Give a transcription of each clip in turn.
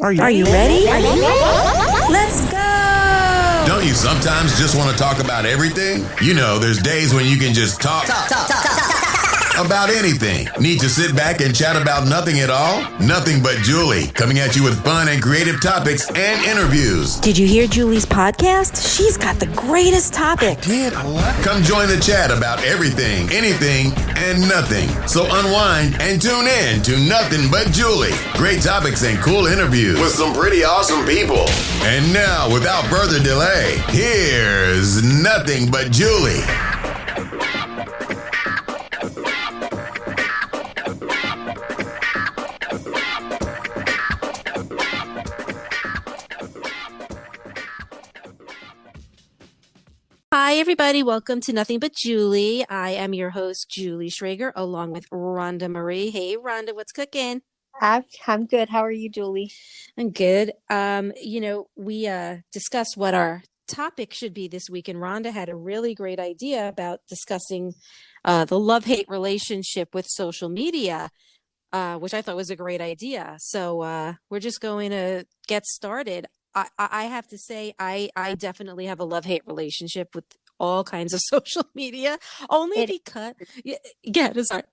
Are you ready? Let's go! Don't you sometimes just want to talk about everything? You know, there's days when you can just talk about anything. Need to sit back and chat about nothing at all? Nothing But Julie, coming at you with fun and creative topics and interviews. Did you hear Julie's podcast? She's got the greatest topics. Come join the chat about everything, anything, and nothing. So unwind and tune in to Nothing But Julie. Great topics and cool interviews with some pretty awesome people. And now, without further delay, here's Nothing But Julie. Hi, everybody. Welcome to Nothing But Julie. I am your host, Julie Schrager, along with Rhonda Marie. Hey, Rhonda, what's cooking? I'm good. How are you, Julie? I'm good. We discussed what our topic should be this week, and Rhonda had a really great idea about discussing the love-hate relationship with social media, which I thought was a great idea. So we're just going to get started. I have to say, I definitely have a love-hate relationship with all kinds of social media, because sorry.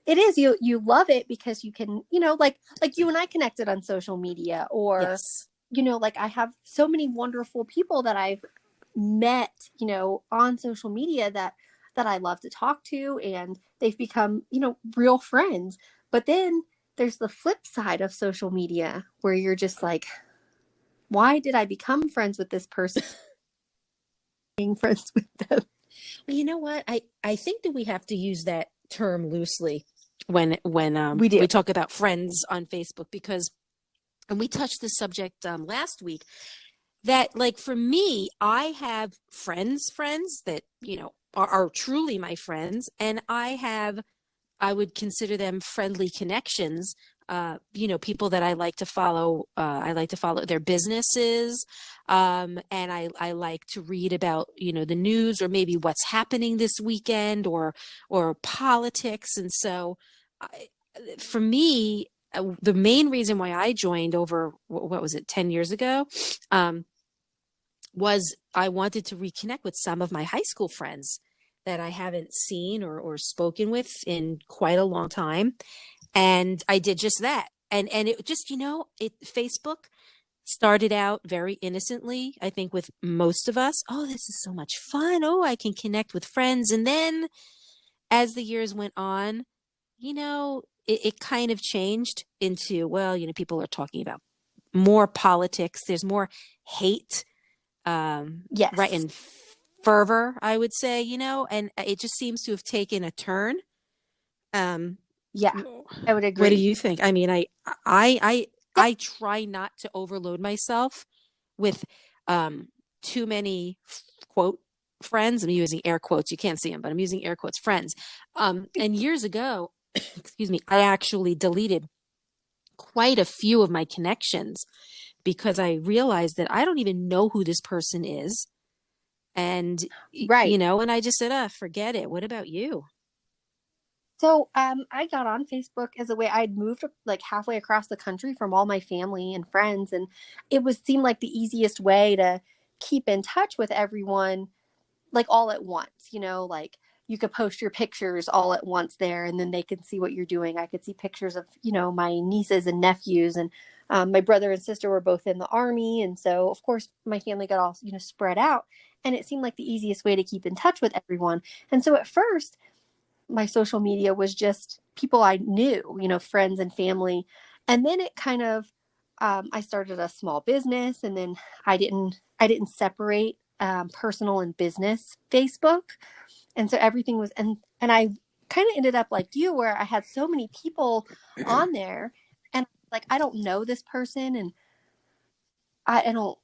It is. You love it because you can, like you and I connected on social media, or, Yes. I have so many wonderful people that I've met, on social media that I love to talk to, and they've become, real friends. But then there's the flip side of social media where you're just like, why did I become friends with this person? Being friends with them. Well, you know what? I think that we have to use that term loosely when We do. we talk about friends on Facebook, because, and we touched this subject last week, that like for me, I have friends that, are truly my friends, and I would consider them friendly connections. People that I like to follow. I like to follow their businesses, and I like to read about the news, or maybe what's happening this weekend, or politics. And so, for me, the main reason why I joined over what was it 10 years ago, was I wanted to reconnect with some of my high school friends that I haven't seen or spoken with in quite a long time. And I did just that. And it just, Facebook started out very innocently, I think, with most of us. Oh, this is so much fun. Oh, I can connect with friends. And then as the years went on, it kind of changed into, people are talking about more politics. There's more hate, Yes. right, and fervor, I would say, and it just seems to have taken a turn. Yeah, I would agree. What do you think? I mean, I try not to overload myself with too many quote friends. I'm using air quotes. You can't see them, but I'm using air quotes, friends. And years ago, excuse me, I actually deleted quite a few of my connections because I realized that I don't even know who this person is. And, Right. and I just said, forget it. What about you? So I got on Facebook as a way. I'd moved like halfway across the country from all my family and friends, and it seemed like the easiest way to keep in touch with everyone, like all at once. Like you could post your pictures all at once there, and then they can see what you're doing. I could see pictures of my nieces and nephews, and my brother and sister were both in the Army, and so of course my family got all spread out, and it seemed like the easiest way to keep in touch with everyone. And so at first, my social media was just people I knew, friends and family. And then it kind of, I started a small business, and then I didn't separate personal and business Facebook. And so everything was, and I kind of ended up like you, where I had so many people on there, and like, I don't know this person, and I don't,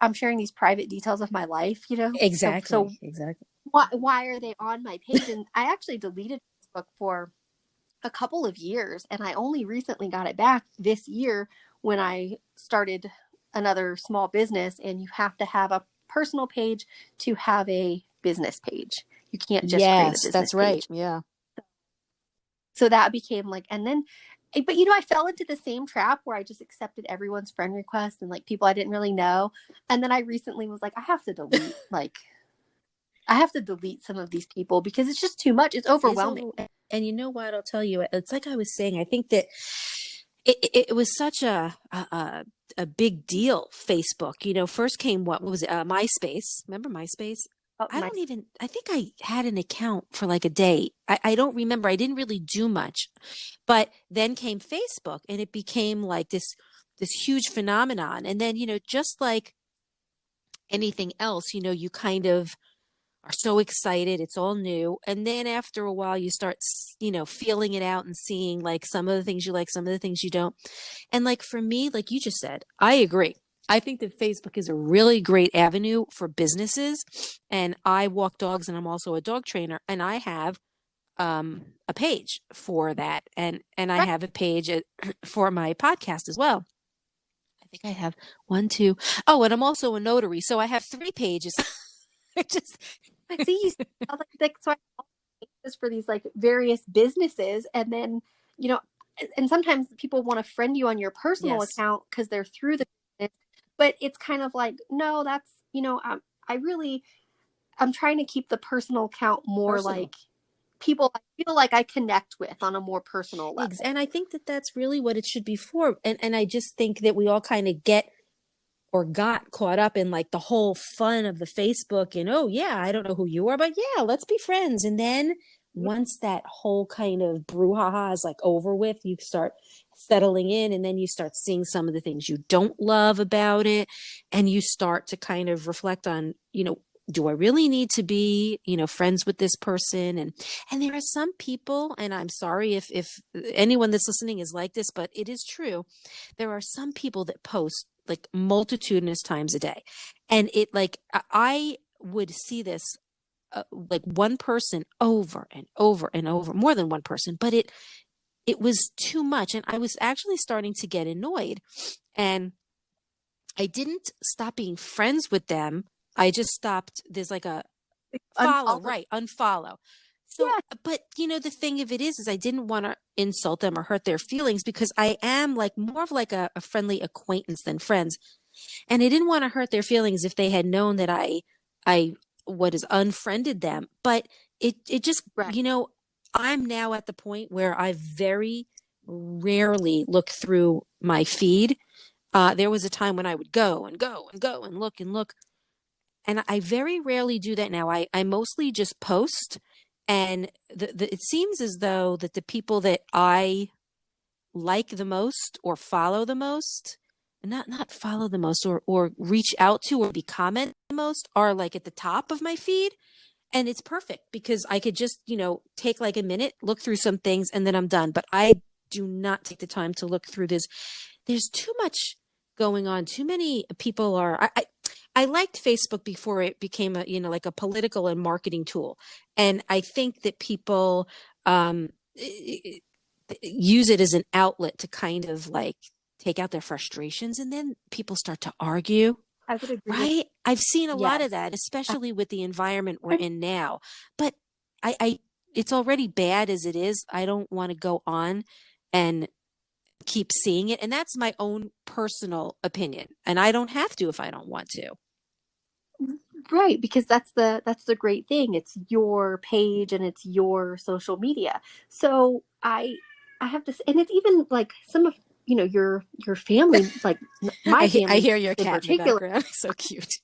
I'm sharing these private details of my life, Exactly. So exactly. why are they on my page? And I actually deleted Facebook for a couple of years, and I only recently got it back this year when I started another small business, and you have to have a personal page to have a business page. You can't just create a business that's right. page. Yeah. So that became like, and then But I fell into the same trap where I just accepted everyone's friend request and like people I didn't really know. And then I recently was like, I have to delete some of these people because it's just too much. It's overwhelming. And you know what? I'll tell you, it's like I was saying, I think that it was such a big deal. Facebook, first came, what was it? MySpace. Remember MySpace? Oh, I think I had an account for like a day. I don't remember. I didn't really do much, but then came Facebook and it became like this huge phenomenon. And then, just like anything else, you kind of are so excited. It's all new. And then after a while, you start, feeling it out and seeing like some of the things you like, some of the things you don't. And like for me, like you just said, I agree. I think that Facebook is a really great avenue for businesses. And I walk dogs and I'm also a dog trainer. And I have a page for that. And I have a page for my podcast as well. I think I have 1, 2. Oh, and I'm also a notary. So I have 3 pages. I see you. So I just for these like various businesses, and then and sometimes people want to friend you on your personal account because they're through the business, but it's kind of like no, that's I'm trying to keep the personal account more like people I feel like I connect with on a more personal level. And I think that that's really what it should be for. And I just think that we all kind of got caught up in like the whole fun of the Facebook and, oh yeah, I don't know who you are, but yeah, let's be friends. And then once that whole kind of brouhaha is like over with, you start settling in and then you start seeing some of the things you don't love about it. And you start to kind of reflect on, do I really need to be, friends with this person? And there are some people, and I'm sorry if anyone that's listening is like this, but it is true. There are some people that post like multitudinous times a day. And it like, I would see this like one person over and over and over, more than one person, but it was too much. And I was actually starting to get annoyed and I didn't stop being friends with them. I just stopped. There's like a follow, right? Unfollow. So, but the thing of it is I didn't want to insult them or hurt their feelings because I am like more of like a friendly acquaintance than friends. And I didn't want to hurt their feelings if they had known that I what is unfriended them. But it just, I'm now at the point where I very rarely look through my feed. There was a time when I would go and go and go and look and look. And I very rarely do that now. I mostly just post. And it seems as though that the people that I like the most or follow the most, not follow the most or reach out to or be comment the most are like at the top of my feed. And it's perfect because I could just, take like a minute, look through some things and then I'm done. But I do not take the time to look through this. There's too much going on. Too many people are, I liked Facebook before it became a, like a political and marketing tool. And I think that people use it as an outlet to kind of like take out their frustrations. And then people start to argue. I would agree. Right? I've seen a lot of that, especially with the environment we're in now. But it's already bad as it is. I don't want to go on and keep seeing it. And that's my own personal opinion. And I don't have to if I don't want to. Right, because that's the great thing. It's your page and it's your social media. So I have this, and it's even like some of your family, like my family. I hear your cat in the background. So cute.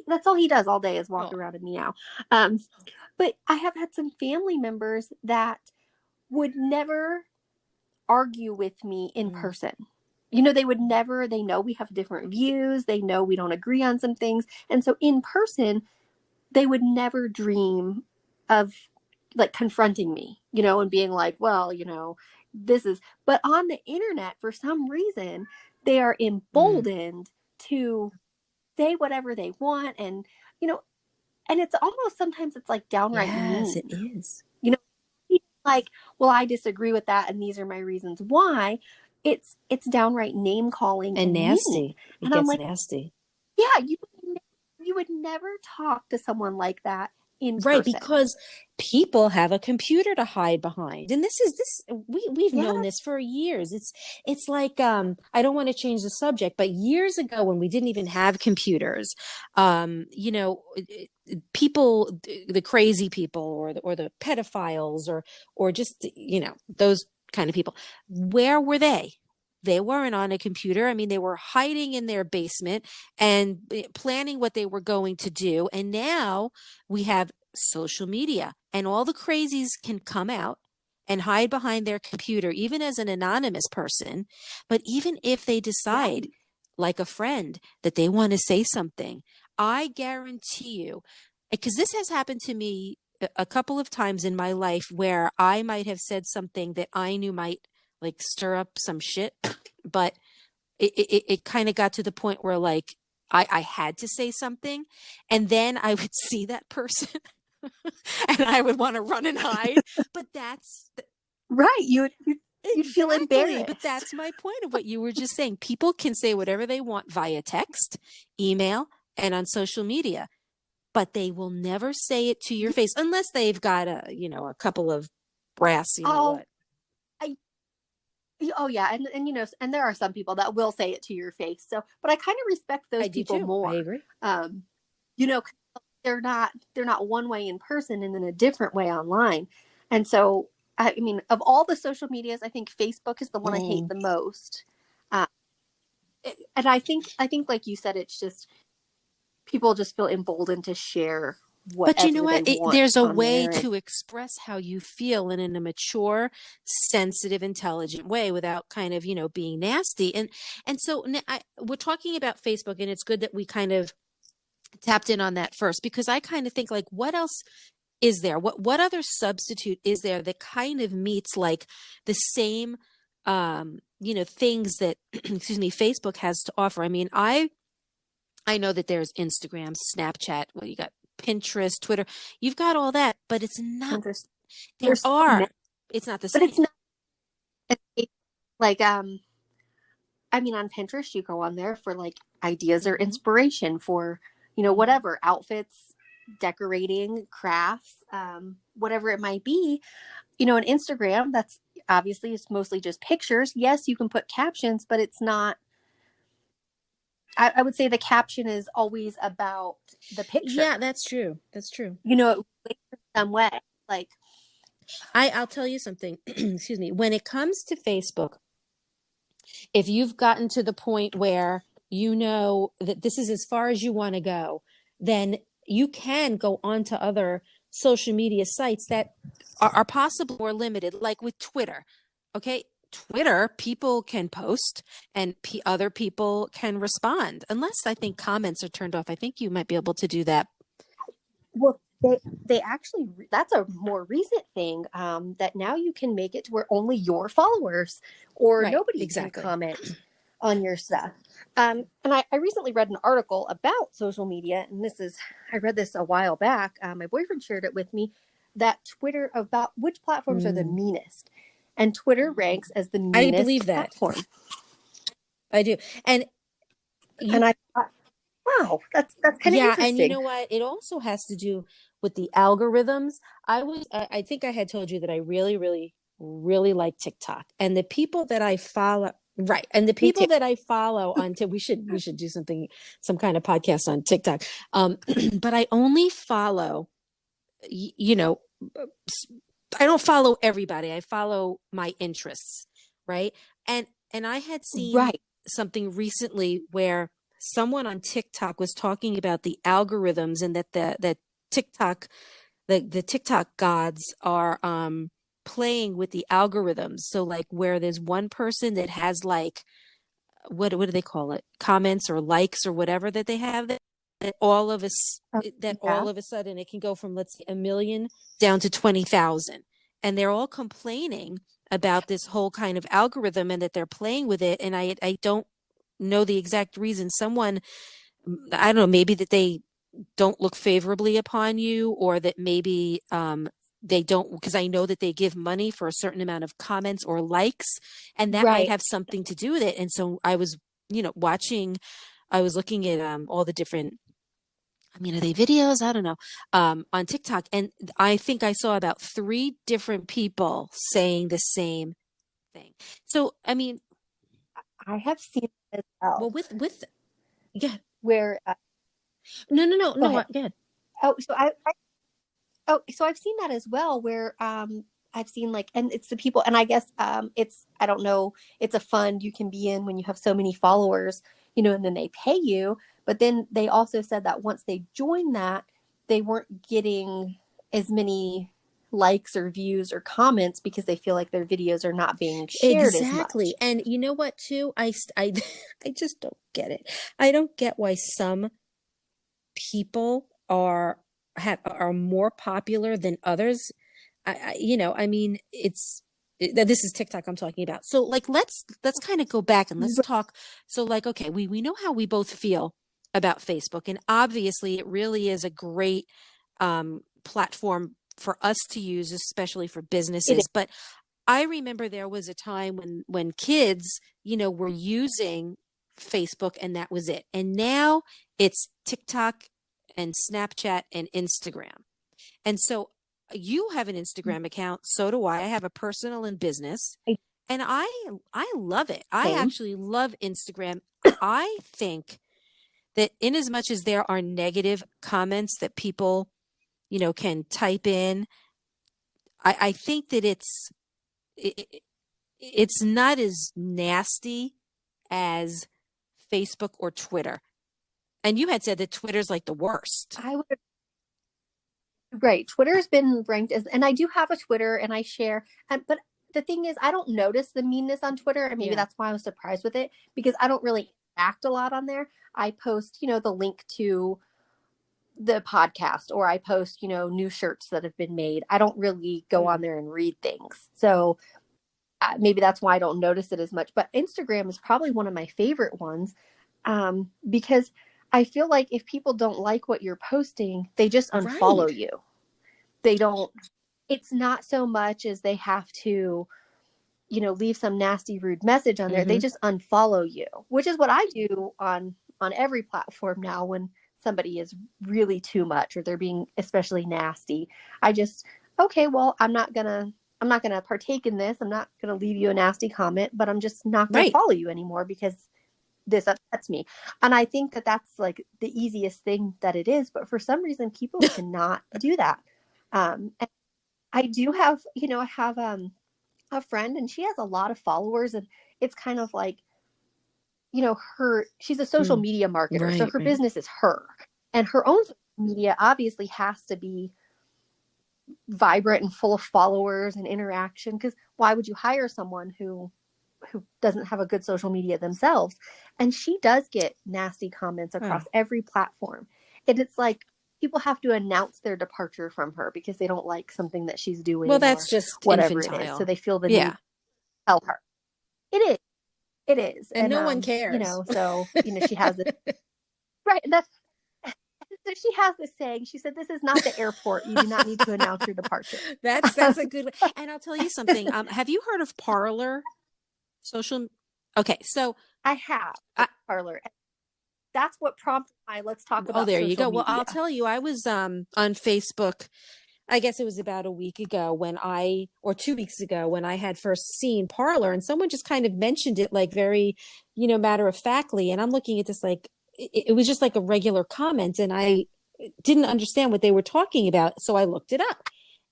That's all he does all day is walk around and meow. But I have had some family members that would never argue with me in person. They would never, they know we have different views. They know we don't agree on some things. And so in person, they would never dream of like confronting me, and being like, well, this is, but on the internet, for some reason, they are emboldened to say whatever they want. And, and it's almost, sometimes it's like downright mean. Yes, it is. Like, well, I disagree with that. And these are my reasons why. It's downright name calling and nasty. And it I'm gets like, nasty. Yeah, you would never talk to someone like that in Right, person. because people have a computer to hide behind. And we've Yeah. known this for years. It's like I don't want to change the subject, but years ago when we didn't even have computers, people, the crazy people or the pedophiles or just, those kind of people, where were they? They weren't on a computer. I mean, they were hiding in their basement and planning what they were going to do. And now we have social media, and all the crazies can come out and hide behind their computer, even as an anonymous person. But even if they decide, Right. like a friend, that they want to say something, I guarantee you, because this has happened to me a couple of times in my life where I might have said something that I knew might like stir up some shit, but it kind of got to the point where like I had to say something, and then I would see that person and I would want to run and hide. But that's Right. You'd feel exactly, but embarrassed. that's my point of what you were just saying. People can say whatever they want via text, email, and on social media, but they will never say it to your face unless they've got a couple of brass, Oh, what. I oh yeah, and and there are some people that will say it to your face. So, but I kind of respect I those do people too. I more. agree. Um, you know, they're not one way in person and then a different way online. And so, I mean, of all the social medias, I think Facebook is the one I hate Mm. the most. Uh, and I think like you said, it's just people just feel emboldened to share But you know whatever they what? want There's a on way there. And to express how you feel and in a mature, sensitive, intelligent way without kind of, being nasty. And so we're talking about Facebook, and it's good that we kind of tapped in on that first, because I kind of think like, what else is there? What other substitute is there that kind of meets like the same, things that, excuse me, Facebook has to offer? I mean, I know that there's Instagram, Snapchat, what you got, Pinterest, Twitter. You've got all that, but it's not, there's there there's so are, many, it's not the but it's same. not like I mean, on Pinterest, you go on there for like ideas or Hmm. inspiration for, whatever outfits, decorating, crafts, whatever it might be. On Instagram, that's obviously it's mostly just pictures. Yes, you can put captions, but it's not. I would say the caption is always about the picture. Yeah, that's true. That's true. It relates in some way. Like, I'll tell you something. Excuse me. When it comes to Facebook, if you've gotten to the point where you know that this is as far as you want to go, then you can go on to other social media sites that are possible or limited, like with Twitter. Okay. Twitter, people can post and other people can respond, unless I think comments are turned off. I think you might be able to do that. well, they actually that's a more recent thing, that now you can make it to where only your followers or Right. nobody can Exactly. comment on your stuff. And I recently read an article about social media, and I read this a while back. My boyfriend shared it with me, that Twitter, about which platforms are the Mm. meanest, and Twitter ranks as the I believe meanest that. platform. I do. And you And I thought, wow, that's kind of Yeah, and you interesting. know what? It also has to do with the algorithms. I think I had told you that I really, really, really like TikTok, and the people that I follow, right, and the Me too. people that I follow on we should do some kind of podcast on TikTok. But I only follow, y- you know, I don't follow everybody. I follow my interests, right? And I had seen Right. something recently where someone on TikTok was talking about the algorithms, and that the TikTok the TikTok gods are playing with the algorithms. So like where there's one person that has like what do they call it? Comments or likes or whatever that they have, that all Yeah. of a sudden it can go from, let's say, 1 million down to 20,000. And they're all complaining about this whole kind of algorithm and that they're playing with it. And I don't know the exact reason. I don't know, maybe that they don't look favorably upon you, or that maybe they don't, because I know that they give money for a certain amount of comments or likes, and that might Right. have something to do with it. And so I was, watching, I was looking at all the different I mean, are they videos? I don't know. On TikTok. And I think I saw about three different people saying the same thing. So, I mean, I have seen it as well, well, yeah. where go No, ahead. go ahead. Oh, so I've seen that as well, where I've seen like, and it's the people, and I guess it's, I don't know, it's a fund you can be in when you have so many followers, and then they pay you. But then they also said that once they joined that, they weren't getting as many likes or views or comments because they feel like their videos are not being shared as Exactly. much. And you know what, too? I just don't get it. I don't get why some people are more popular than others. I mean, this is TikTok I'm talking about. So like let's kind of go back and let's talk. So like, okay, we know how we both feel about Facebook, and obviously it really is a great platform for us to use, especially for It businesses. is. But I remember there was a time when kids, were using Facebook and that was it. And now it's TikTok and Snapchat and Instagram. And so you have an Instagram account, so do I. I have a personal and business, and I love it. I Same. actually love Instagram. I think that in as much as there are negative comments that people, can type in, I think that it, it's not as nasty as Facebook or Twitter. And you had said that Twitter's like the worst. I would Right. Twitter's been ranked as, and I do have a Twitter and I share, but the thing is, I don't notice the meanness on Twitter, and maybe Yeah. that's why I was surprised with it, because I don't really act a lot on there. I post, the link to the podcast, or I post, new shirts that have been made. I don't really go on there and read things. So maybe that's why I don't notice it as much. But Instagram is probably one of my favorite ones, because I feel like if people don't like what you're posting, they just unfollow Right. you. They don't, it's not so much as they have to, leave some nasty, rude message on there. They just unfollow you, which is what I do on every platform now when somebody is really too much or they're being especially nasty. I just, okay, well, I'm not gonna partake in this. I'm not gonna leave you a nasty comment, but I'm just not gonna Right. follow you anymore because this upsets me. And I think that that's like the easiest thing that it is. But for some reason, people cannot do that. And I do have, I have a friend, and she has a lot of followers, and it's kind of like, she's a social media marketer. So Right, her right. business is her. And her own media obviously has to be vibrant and full of followers and interaction, because why would you hire someone who doesn't have a good social media themselves? And she does get nasty comments across every platform. And it's like people have to announce their departure from her because they don't like something that she's doing, Well, that's or just whatever it is. infantile. So they feel the need Yeah. to tell her. It is. It is. And no one cares. So, she has this. Right. That's so she has this saying. She said, "This is not the airport. You do not need to announce your departure." That's a good. And I'll tell you something. Have you heard of Parler? Social. Okay, so I have Parler. That's what prompted my let's talk about. Oh, there you go. social Well, I'll media. tell you, I was on Facebook. I guess it was about a week ago or 2 weeks ago when I had first seen Parler, and someone just kind of mentioned it like very, matter of factly. And I'm looking at this like it was just like a regular comment, and I didn't understand what they were talking about, so I looked it up.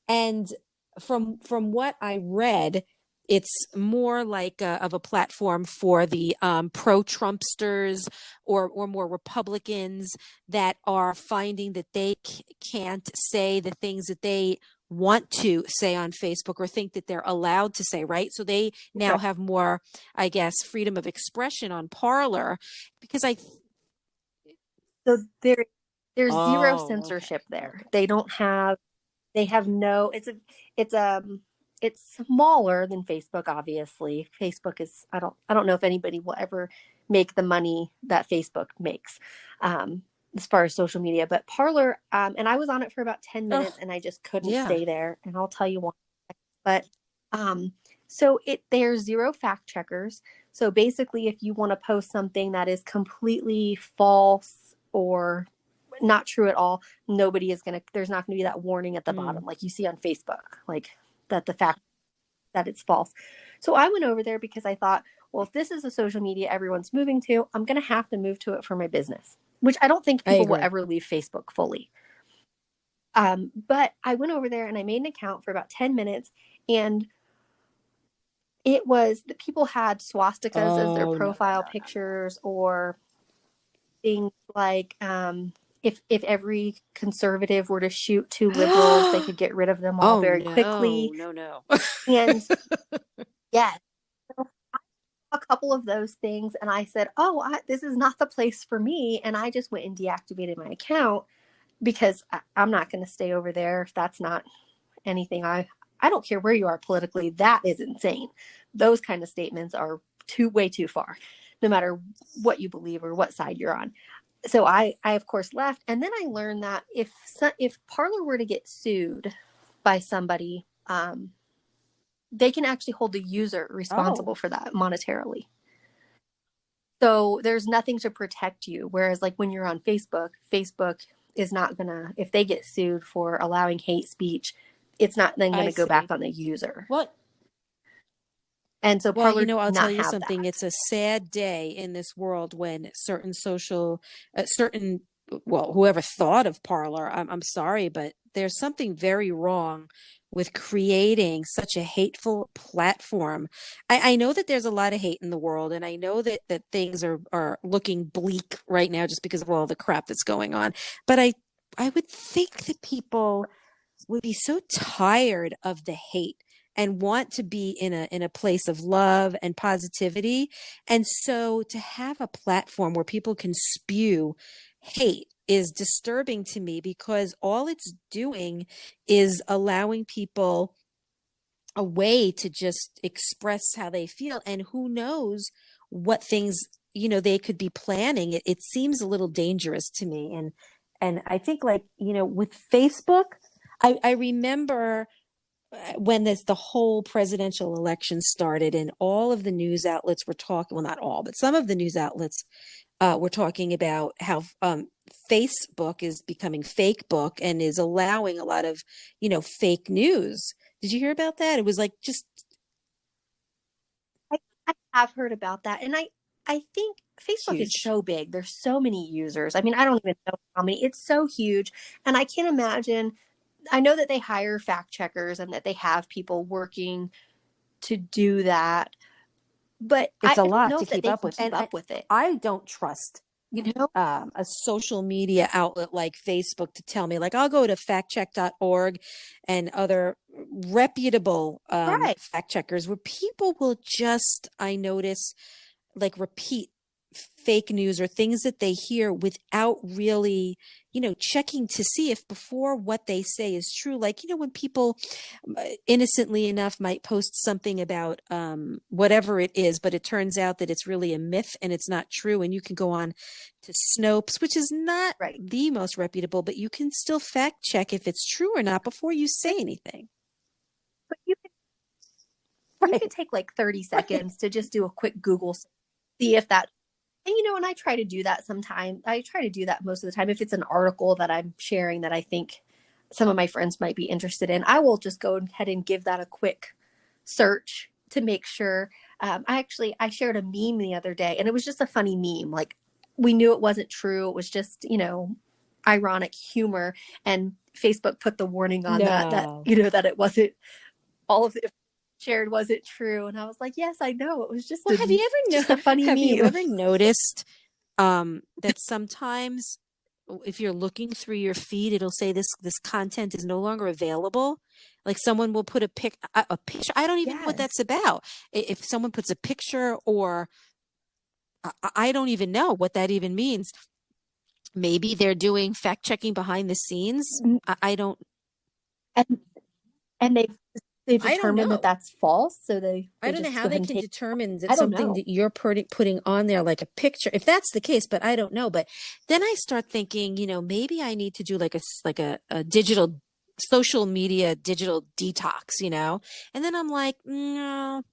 And from what I read, it's more like of a platform for the pro-Trumpsters or more Republicans that are finding that they can't say the things that they want to say on Facebook or think that they're allowed to say, right? So they now Right. have more, I guess, freedom of expression on Parler, because So there's zero Oh, censorship okay. there. They have no, it's smaller than Facebook, obviously. Facebook is, I don't know if anybody will ever make the money that Facebook makes, as far as social media. But Parler, and I was on it for about 10 minutes and I just couldn't Yeah. stay there. And I'll tell you why. But so there's zero fact checkers. So basically, if you want to post something that is completely false or not true at all. There's not going to be that warning at the bottom like you see on Facebook, like that the fact that it's false. So I went over there because I thought, well, if this is a social media everyone's moving to, I'm going to have to move to it for my business, which I don't think people will ever leave Facebook fully. But I went over there and I made an account for about 10 minutes, and it was that people had swastikas as their profile pictures, or things like if every conservative were to shoot 2 liberals, they could get rid of them all very quickly. No. And yes, so I saw a couple of those things, and I said, this is not the place for me. And I just went and deactivated my account because I'm not going to stay over there. That's not anything I don't care where you are politically. That is insane. Those kind of statements are way too far, no matter what you believe or what side you're on. So I of course left. And then I learned that if Parler were to get sued by somebody, they can actually hold the user responsible for that monetarily. So there's nothing to protect you. Whereas like when you're on Facebook is not gonna, if they get sued for allowing hate speech, it's not then going to go back on the user. What? And so Parler, I'll tell you something. It's a sad day in this world when whoever thought of Parler, I'm sorry, but there's something very wrong with creating such a hateful platform. I know that there's a lot of hate in the world, and I know that things are looking bleak right now just because of all the crap that's going on. But I would think that people would be so tired of the hate and want to be in a place of love and positivity. And so to have a platform where people can spew hate is disturbing to me, because all it's doing is allowing people a way to just express how they feel. And who knows what things, they could be planning. It seems a little dangerous to me. And I think, like, with Facebook, I remember when the whole presidential election started, and all of the news outlets were talking, well, not all, but some of the news outlets were talking about how Facebook is becoming fake book and is allowing a lot of, fake news. Did you hear about that? It was like just. I have heard about that. And I think Facebook is so big. There's so many users. I mean, I don't even know how many. It's so huge. And I can't imagine. I know that they hire fact checkers and that they have people working to do that, but it's a lot to keep up with it. I don't trust, a social media outlet like Facebook to tell me, like, I'll go to factcheck.org and other reputable fact checkers where people will just, I notice, like, repeat fake news or things that they hear without really, checking to see if before what they say is true. Like, when people innocently enough might post something about whatever it is, but it turns out that it's really a myth and it's not true. And you can go on to Snopes, which is not the most reputable, but you can still fact check if it's true or not before you say anything. But you can take like 30 seconds to just do a quick Google, see if that. And, and I try to do that sometimes. I try to do that most of the time. If it's an article that I'm sharing that I think some of my friends might be interested in, I will just go ahead and give that a quick search to make sure. I shared a meme the other day, and it was just a funny meme. Like, we knew it wasn't true. It was just, ironic humor. And Facebook put the warning on that that it wasn't all of it shared wasn't true. And I was like, yes, I know. It was just a funny meme. Have you ever noticed that sometimes if you're looking through your feed, it'll say this content is no longer available? Like, someone will put a picture. I don't even know what that's about. If someone puts a picture, or I don't even know what that even means. Maybe they're doing fact checking behind the scenes. I don't. And they've determined that that's false. So I don't know how they can determine that something that you're putting on there, like a picture, if that's the case, but I don't know. But then I start thinking, maybe I need to do like a digital social media, digital detox, and then I'm like, no.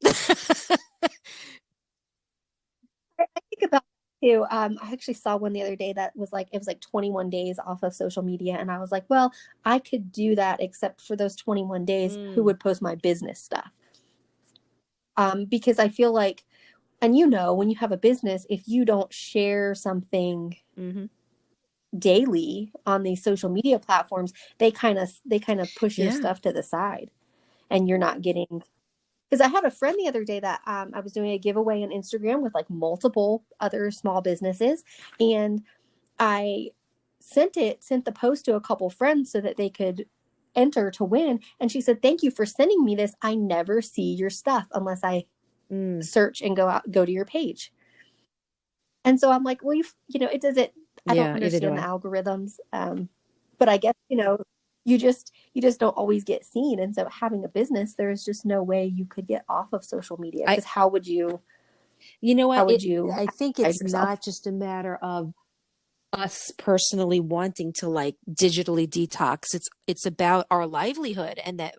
I think about it too. I actually saw one the other day that was like, it was like 21 days off of social media. And I was like, well, I could do that except for those 21 days, who would post my business stuff? Because I feel like, and you know, when you have a business, if you don't share something daily on these social media platforms, they kind of push your stuff to the side, and you're not getting. Because I had a friend the other day that I was doing a giveaway on Instagram with like multiple other small businesses, and I sent the post to a couple friends so that they could enter to win. And she said, "Thank you for sending me this. I never see your stuff unless I search and go to your page." And so I'm like, well, you know, it doesn't. I don't understand the algorithms, but I guess, you know, you just don't always get seen. And so having a business, there's just no way you could get off of social media, because how would you? You know what? I think it's not just a matter of us personally wanting to like digitally detox. It's about our livelihood, and that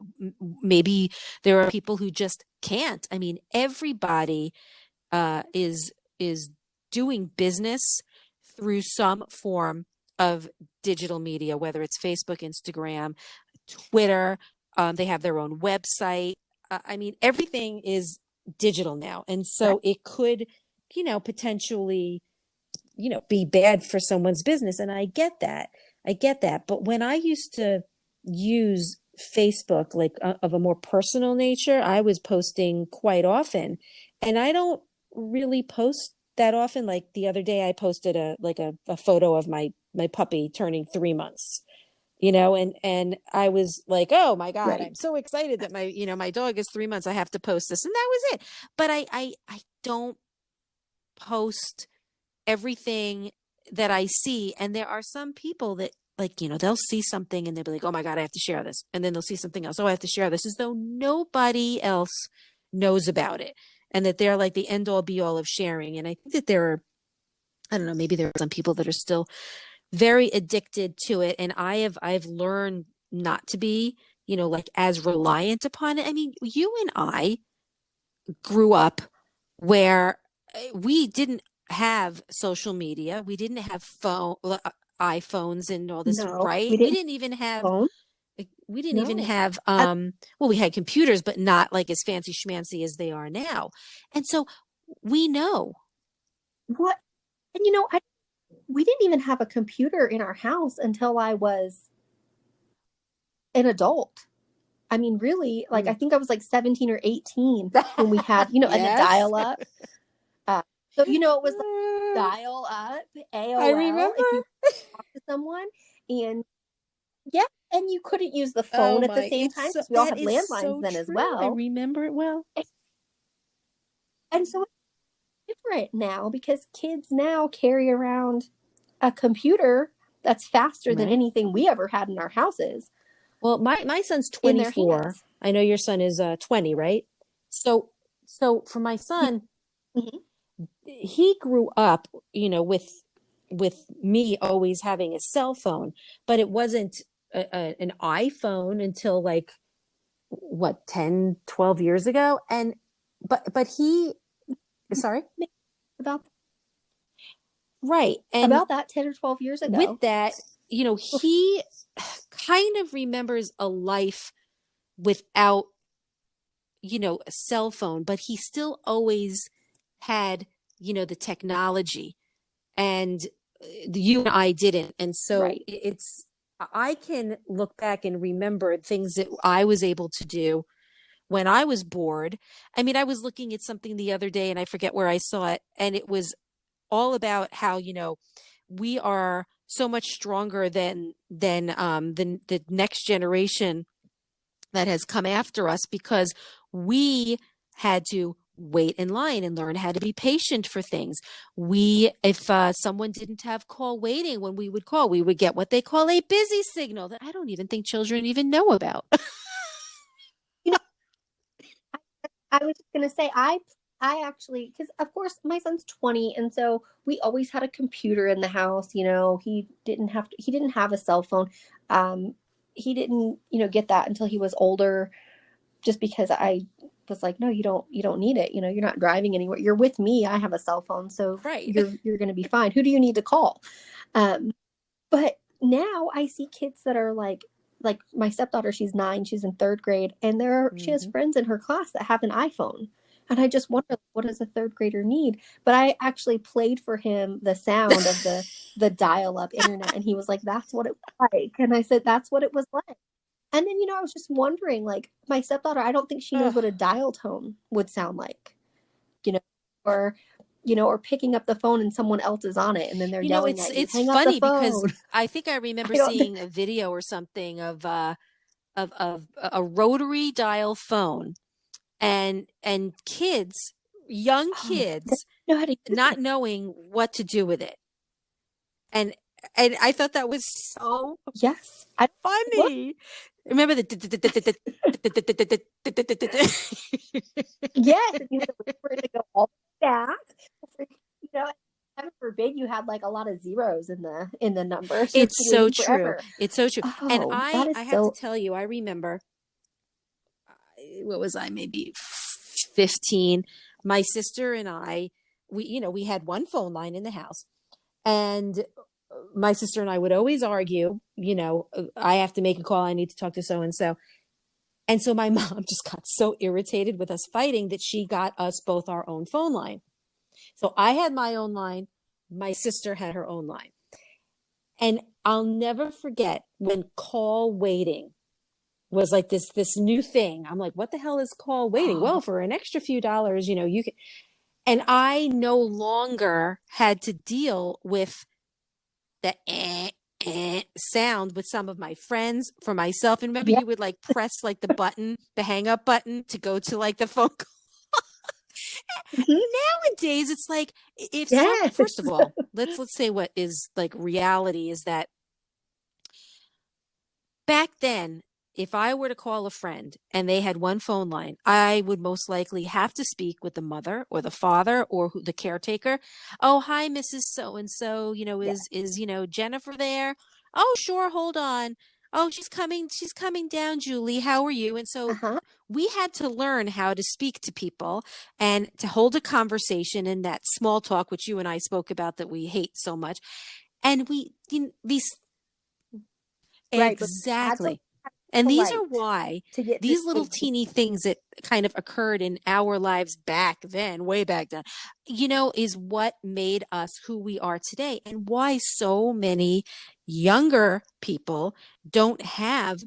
maybe there are people who just can't. I mean, everybody is doing business through some form of digital media, whether it's Facebook, Instagram, Twitter. They have their own website. I mean, everything is digital now. And so it could, you know, potentially, you know, be bad for someone's business. And I get that. But when I used to use Facebook, like of a more personal nature, I was posting quite often. And I don't really post that often. Like the other day I posted a photo of my puppy turning 3 months, you know, and I was like, oh my God, I'm so excited that my dog is 3 months. I have to post this. And that was it. But I don't post everything that I see. And there are some people that, like, you know, they'll see something and they'll be like, oh my God, I have to share this. And then they'll see something else. Oh, I have to share this, as though nobody else knows about it. And that they're like the end all be all of sharing. And I think that there are, I don't know, maybe there are some people that are still very addicted to it. And I've learned not to be, you know, like as reliant upon it. I mean, you and I grew up where we didn't have social media. We didn't have iPhones and all this, right? We didn't even have phone. We didn't even have, well, we had computers, but not like as fancy schmancy as they are now. And so we know. What? And you know, we didn't even have a computer in our house until I was an adult. I mean, really, like, I think I was like 17 or 18 when we had, you know, and the dial up. So, you know, it was like dial up, AOL. I remember. If you talk to someone, and and you couldn't use the phone at the same time, because we all had landlines then as well. I remember it well. And so it's different now, because kids now carry around a computer that's faster than anything we ever had in our houses. Well, my son's 24. I know your son is 20, right? So for my son, he grew up, you know, with me always having a cell phone, but it wasn't an iPhone until like what, 10, 12 years ago. And but he, sorry, about and about that 10 or 12 years ago. With that, you know, he kind of remembers a life without, you know, a cell phone, but he still always had, you know, the technology, and you and I didn't. And so I can look back and remember things that I was able to do when I was bored. I mean, I was looking at something the other day and I forget where I saw it, and it was all about how, you know, we are so much stronger than the next generation that has come after us, because we had to wait in line and learn how to be patient for things. If someone didn't have call waiting when we would call, we would get what they call a busy signal that I don't even think children even know about. You know, I was just going to say, I actually, because of course my son's 20, and so we always had a computer in the house. You know, he didn't have a cell phone. He didn't, you know, get that until he was older, just because I was like, no, you don't need it. You're not driving anywhere. You're with me. I have a cell phone, so Right. you're going to be fine. Who do you need to call? But now I see kids that are like my stepdaughter, she's 9, she's in 3rd grade, and she has friends in her class that have an iPhone. And I just wonder, what does a 3rd grader need? But I actually played for him the sound of the dial-up internet, and he was like, that's what it was like. And I said, that's what it was like. And then, I was just wondering, like, my stepdaughter, I don't think she knows what a dial tone would sound like, or picking up the phone and someone else is on it, and then they're yelling at you, it's hang funny up the phone. because I think I remember seeing a video or something of a rotary dial phone, and kids, young kids, not knowing what to do with it, and I thought that was so funny. Remember the yes, and you had to wait for it to go all back. Heaven forbid you had like a lot of zeros in the numbers. It's so true. It's so true. Oh, and I have to tell you, I remember, what was I, maybe 15? My sister and I, we had one phone line in the house, and my sister and I would always argue, I have to make a call. I need to talk to so-and-so. And so my mom just got so irritated with us fighting that she got us both our own phone line. So I had my own line. My sister had her own line. And I'll never forget when call waiting was like this new thing. I'm like, what the hell is call waiting? Well, for an extra few dollars, you can. And I no longer had to deal with the sound with some of my friends, for myself. And remember, you would like press like the button, the hang up button, to go to like the phone call. Nowadays, it's like, first of all, let's say what is like reality is that back then, if I were to call a friend and they had one phone line, I would most likely have to speak with the mother or the father or the caretaker. Oh, hi, Mrs. So-and-so, is Jennifer there? Oh, sure. Hold on. Oh, she's coming down, Julie. How are you? And so we had to learn how to speak to people and to hold a conversation in that small talk, which you and I spoke about that we hate so much. And exactly. And these are why these little teeny things that kind of occurred in our lives back then, way back then, is what made us who we are today, and why so many younger people don't have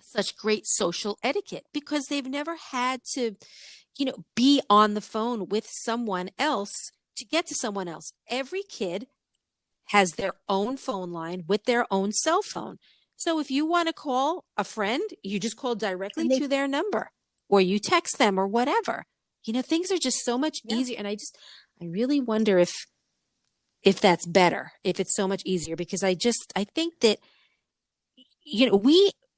such great social etiquette, because they've never had to, be on the phone with someone else to get to someone else. Every kid has their own phone line with their own cell phone. So if you want to call a friend, you just call directly to their number, or you text them or whatever. Things are just so much easier. And I really wonder if that's better, if it's so much easier, because I think that,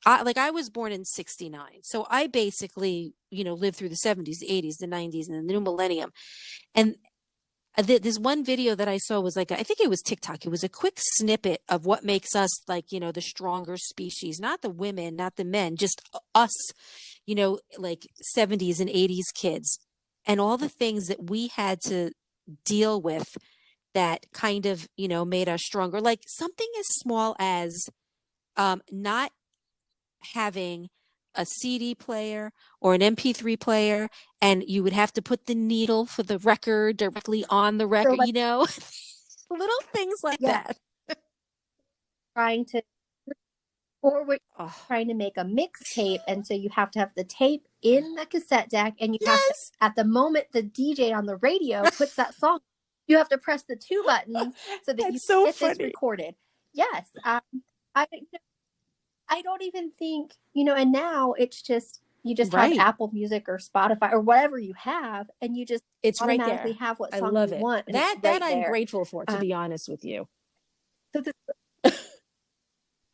I was born in 69. So I basically, lived through the 70s, the 80s, the 90s, and the new millennium. And this one video that I saw was like, I think it was TikTok. It was a quick snippet of what makes us like, the stronger species, not the women, not the men, just us, like 70s and 80s kids, and all the things that we had to deal with that kind of, made us stronger. Like something as small as not having a CD player or an MP3 player, and you would have to put the needle for the record directly on the record, little things like that. Trying to make a mixtape, and so you have to have the tape in the cassette deck, and you have to, at the moment the DJ on the radio puts that song, you have to press the 2 buttons so that you get this recorded. Yes. I don't even think, and now it's just, you just have Apple Music or Spotify or whatever you have, and you just automatically have what song you want. That I'm grateful for, to be honest with you. So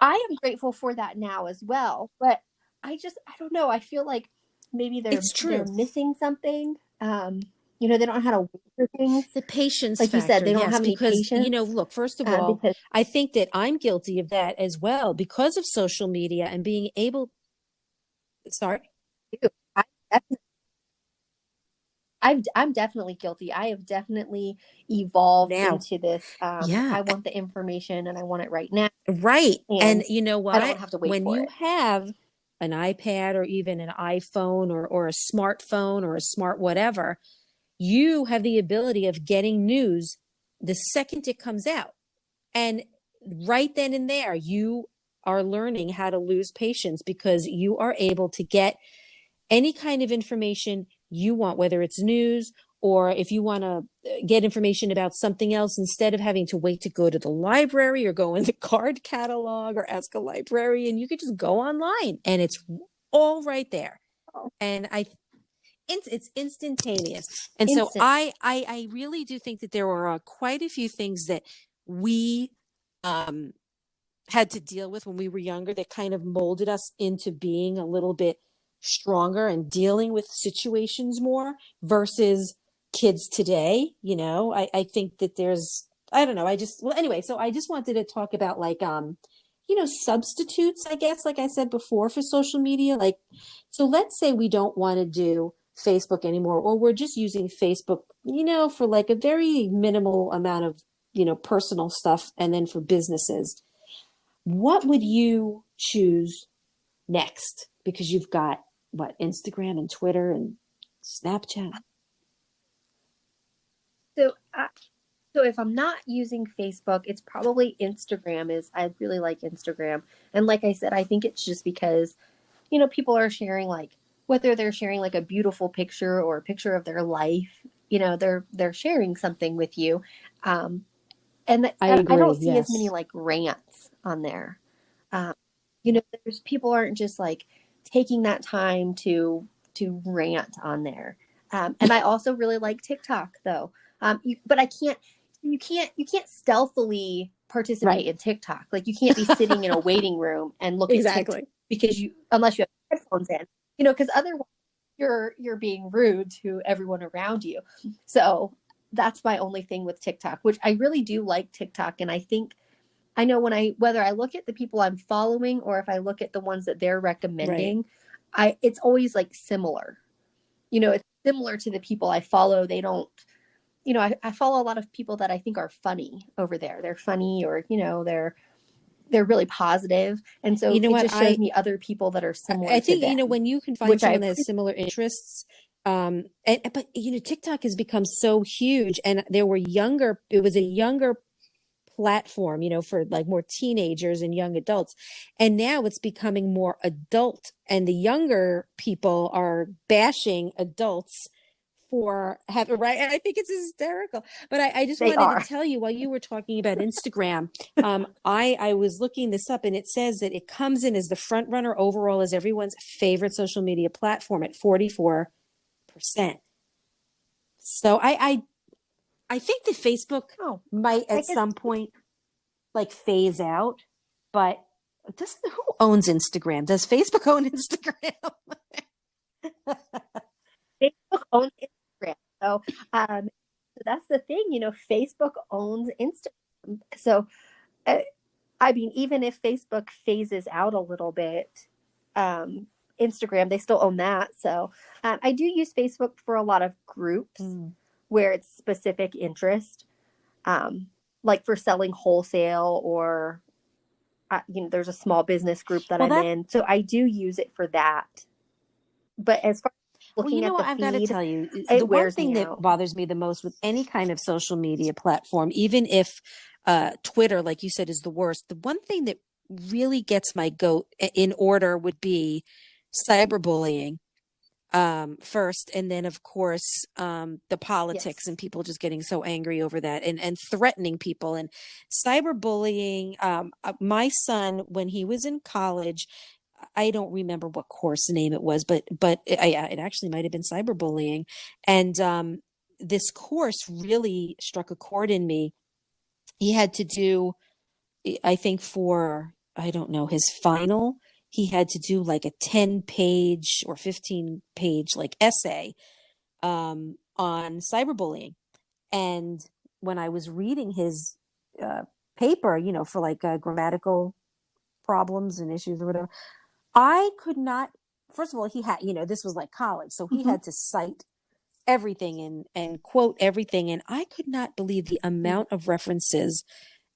I am grateful for that now as well, but I don't know. I feel like maybe they're missing something. They don't know how to wait for things. The patience like factor, you said, they don't have any patience. Look, first of all, I think that I'm guilty of that as well because of social media and being able. Sorry. I definitely I'm definitely guilty. I have definitely evolved Now, into this. yeah, I want the information and I want it right now, right. And and you know I don't want what? to have to wait When for you it. have an iPad or even an iPhone or a smartphone or a smart whatever, you have the ability of getting news the second it comes out. And right then and there, you are learning how to lose patience because you are able to get any kind of information you want, whether it's news or if you want to get information about something else, instead of having to wait to go to the library or go in the card catalog or ask a librarian, you could just go online and it's all right there. And it's instantaneous. And so Instant. I really do think that there are quite a few things that we um, had to deal with when we were younger that kind of molded us into being a little bit stronger and dealing with situations more versus kids today. I think that I don't know. Well, anyway, so I just wanted to talk about like, substitutes, I guess, like I said before, for social media. Like, so let's say we don't want to do Facebook anymore, or we're just using Facebook, for like a very minimal amount of, personal stuff. And then for businesses, what would you choose next? Because you've got what, Instagram and Twitter and Snapchat. So, so if I'm not using Facebook, it's probably Instagram. I really like Instagram, and like I said, I think it's just because people are sharing, like, whether they're sharing like a beautiful picture or a picture of their life, they're sharing something with you. Um, and I I agree. don't see as many Yes. like rants on there. Um, there's people aren't just like taking that time to rant on there. And I also really like TikTok though. But you can't stealthily participate Right. in TikTok. Like you can't be sitting in a waiting room and look at TikTok Exactly. because unless you have headphones in, because otherwise you're being rude to everyone around you. So that's my only thing with TikTok, which I really do like TikTok. And I think I know whether I look at the people I'm following or if I look at the ones that they're Right. recommending, it's always like similar. It's similar to the people I follow. They don't, I follow a lot of people that I think are funny over there. They're funny, or, they're really positive. And You so know it what? just shows me other people that are I similar to think, them, when you can find which I someone that has appreciate. similar interests, but TikTok has become so huge, and it was a younger platform, for like more teenagers and young adults. And now it's becoming more adult, and the younger people are bashing adults for having, right. And I think it's hysterical. But I just They wanted to are. tell you, while you were talking about Instagram, I was looking this up, and it says that it comes in as the front runner overall as everyone's favorite social media platform at 44%. So I think that Facebook Oh, might I at guess some point like phase out, but who owns Instagram? Does Facebook own Instagram? Facebook owns Instagram. So that's the thing, Facebook owns Instagram. So, uh, I mean, even if Facebook phases out a little bit, um, Instagram, they still own that. So, I do use Facebook for a lot of groups Mm. where it's specific interest, um, like for selling wholesale, or, there's a small business group that Well, I'm in. So I do use it for that. But as far as looking at the what I've got to feed, tell you, the it one wears thing me that out. bothers me the most with any kind of social media platform, even if Twitter, like you said, is the worst, the one thing that really gets my goat in order would be cyberbullying, first, and then of course the politics Yes, and people just getting so angry over that, and threatening people and cyberbullying. My son, when he was in college, I don't remember what course name it was, but it actually might have been cyberbullying, and this course really struck a chord in me. He had to do, I think, for, I don't know, his final, he had to do like a 10-page or 15-page like essay on cyberbullying. And when I was reading his uh, paper, for like grammatical problems and issues or whatever, I could not. First of all, he had, this was like college, so he hmm had to cite everything and quote everything. And I could not believe the amount of references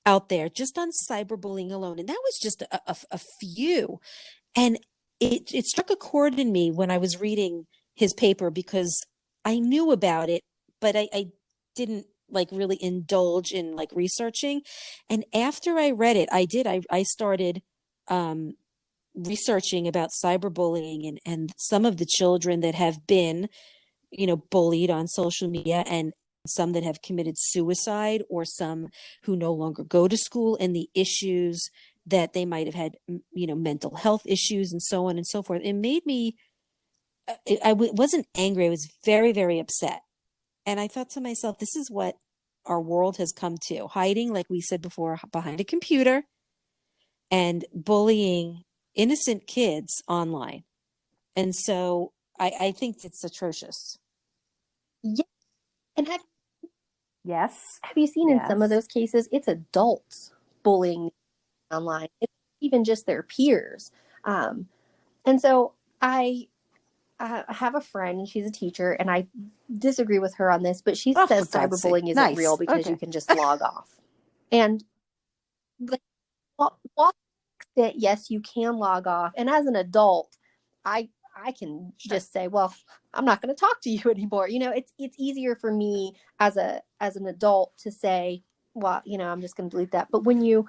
out there just on cyberbullying alone. And that was just a few. And it struck a chord in me when I was reading his paper because I knew about it, but I didn't like really indulge in like researching. And after I read it, I started researching about cyberbullying and some of the children that have been, bullied on social media, and some that have committed suicide, or some who no longer go to school, and the issues that they might have had, mental health issues and so on and so forth. It made me, wasn't angry. I was very, very upset. And I thought to myself, this is what our world has come to, hiding, like we said before, behind a computer and bullying innocent kids online. And so I think it's atrocious. Yeah. And Yes. have you seen in some of those cases, it's adults bullying online. It's even just their peers. And so I have a friend, and she's a teacher, and I disagree with her on this, but she says cyberbullying isn't real because you can just log off. And yes, you can log off. And as an adult, I can just say, well, I'm not going to talk to you anymore. It's easier for me as an adult to say, well, I'm just going to delete that. But when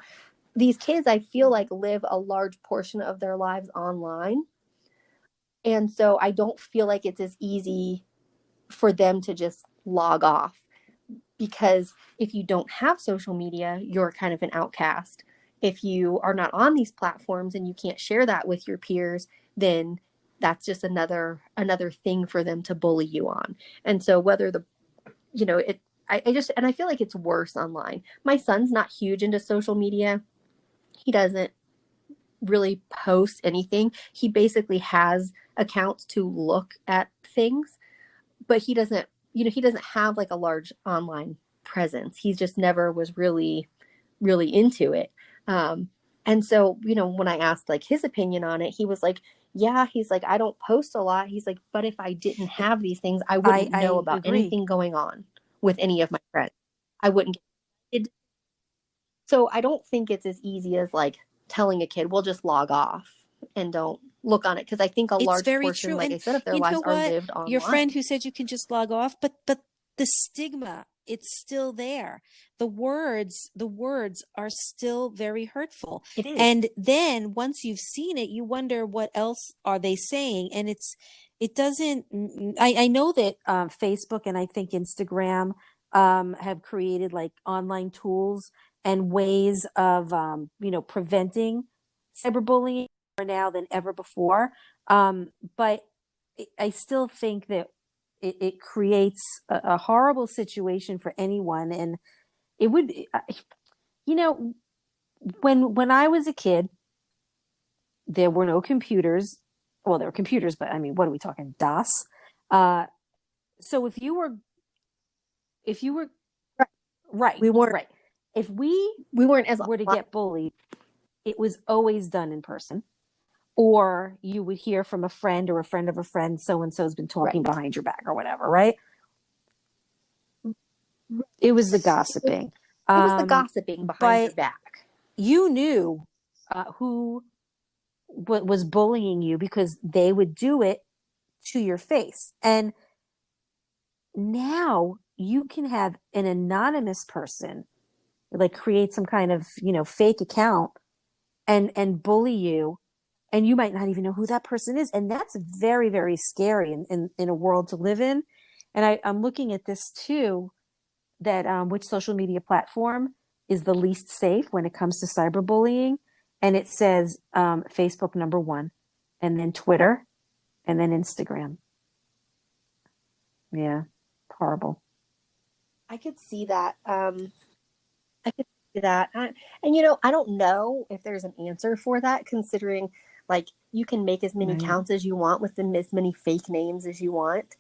these kids, I feel like, live a large portion of their lives online. And so I don't feel like it's as easy for them to just log off, because if you don't have social media, you're kind of an outcast. If you are not on these platforms and you can't share that with your peers, then that's just another thing for them to bully you on. And so whether I feel like it's worse online. My son's not huge into social media. He doesn't really post anything. He basically has accounts to look at things, but he doesn't have like a large online presence. He just never was really, really into it. And so, when I asked like his opinion on it, he was like, yeah, he's like, I don't post a lot. He's like, but if I didn't have these things, I wouldn't know about anything going on with any of my friends. I wouldn't get it. So I don't think it's as easy as like telling a kid, well, just log off and don't look on it. Because I think a large portion, true. Like I said, of their lives are lived online. Your friend who said you can just log off, but the stigma, it's still there. The words are still very hurtful. It is. And then once you've seen it, you wonder what else are they saying. And it doesn't, I know that Facebook and I think Instagram have created like online tools and ways of, preventing cyberbullying more now than ever before. But I still think that it creates a horrible situation for anyone. And it would, when I was a kid, there were no computers. Well, there were computers, but I mean, what are we talking? DOS. So if you were right, we weren't right. If we weren't as were to get bullied, it was always done in person, or you would hear from a friend or a friend of a friend, so-and-so's been talking behind your back or whatever, right? It was the gossiping. It was the gossiping behind your back. You knew who was bullying you because they would do it to your face. And now you can have an anonymous person like create some kind of, fake account and bully you. And you might not even know who that person is. And that's very, very scary in a world to live in. And I'm looking at this too, that which social media platform is the least safe when it comes to cyberbullying. And it says Facebook #1, and then Twitter, and then Instagram. Yeah, horrible. I could see that. I could see that. And, I don't know if there's an answer for that, considering like you can make as many accounts as you want with as many fake names as you want.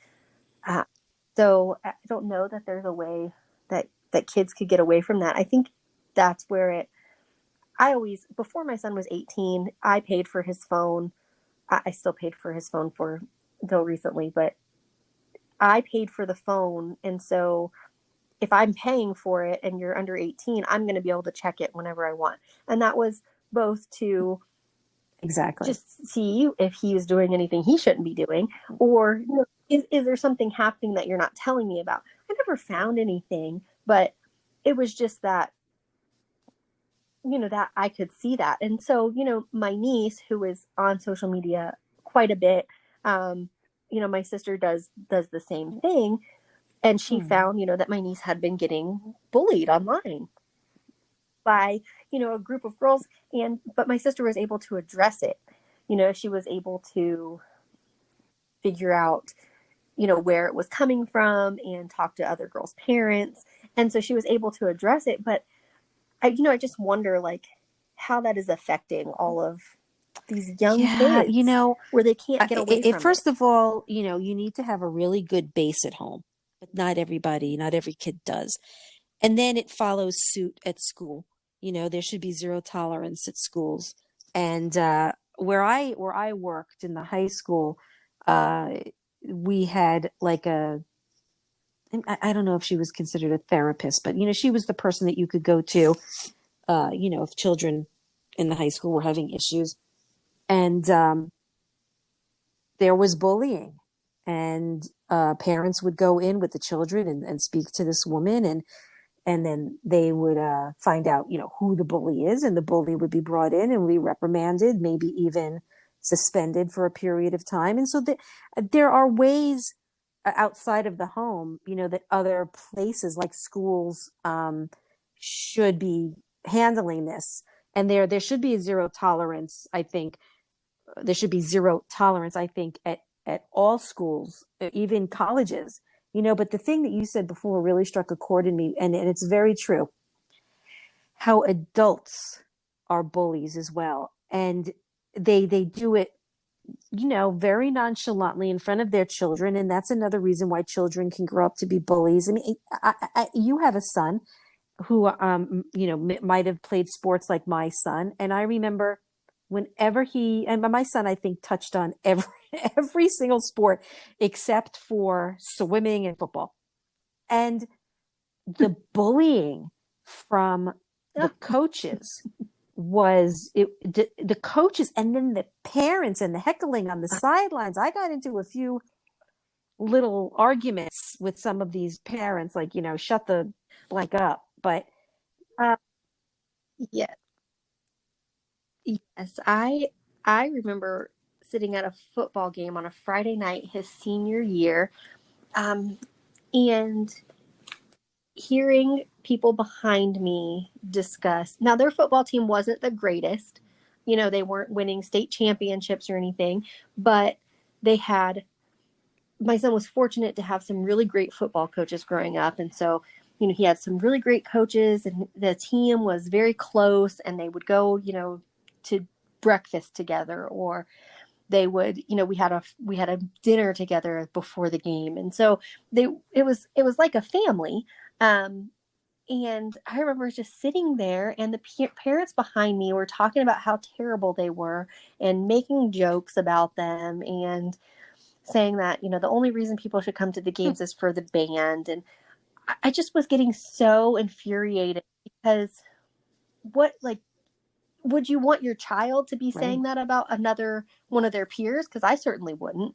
So I don't know that there's a way that kids could get away from that. I think that's where before my son was 18, I paid for his phone. I still paid for his phone until recently, but I paid for the phone. And so if I'm paying for it and you're under 18, I'm going to be able to check it whenever I want. And that was both to Exactly. just see if he is doing anything he shouldn't be doing, or is there something happening that you're not telling me about? I never found anything, but it was just that, that I could see that. And so, my niece, who is on social media quite a bit, my sister does the same thing. And she found, that my niece had been getting bullied online by, a group of girls. But my sister was able to address it. She was able to figure out, where it was coming from and talk to other girls' parents. And so she was able to address it. But I just wonder, like, how that is affecting all of these young kids, where they can't get away from first it. of all, you need to have a really good base at home, but not every kid does. And then it follows suit at school. There should be zero tolerance at schools. And where I worked in the high school, we had like I don't know if she was considered a therapist, but she was the person that you could go to, if children in the high school were having issues. And there was bullying, and parents would go in with the children and speak to this woman, and then they would find out, who the bully is, and the bully would be brought in and be reprimanded, maybe even suspended for a period of time. And so there are ways outside of the home, that other places like schools should be handling this. And there should be zero tolerance, I think. There should be zero tolerance, I think, at all schools, even colleges. But the thing that you said before really struck a chord in me, and it's very true. How adults are bullies as well. And they do it, very nonchalantly in front of their children. And that's another reason why children can grow up to be bullies. I mean, you have a son who, might have played sports like my son. And I remember whenever and my son, I think, touched on every single sport except for swimming and football. And the bullying from the coaches the coaches, and then the parents, and the heckling on the sidelines. I got into a few little arguments with some of these parents, like, shut the blank up. But Yeah. Yes, I remember sitting at a football game on a Friday night his senior year, and hearing people behind me discuss. Now, their football team wasn't the greatest. They weren't winning state championships or anything, but my son was fortunate to have some really great football coaches growing up. And so, he had some really great coaches, and the team was very close, and they would go, to breakfast together, or they would, we had a dinner together before the game. And so it was like a family. And I remember just sitting there, and the parents behind me were talking about how terrible they were and making jokes about them, and saying that, the only reason people should come to the games is for the band. And I just was getting so infuriated, because would you want your child to be saying that about another one of their peers? Because I certainly wouldn't.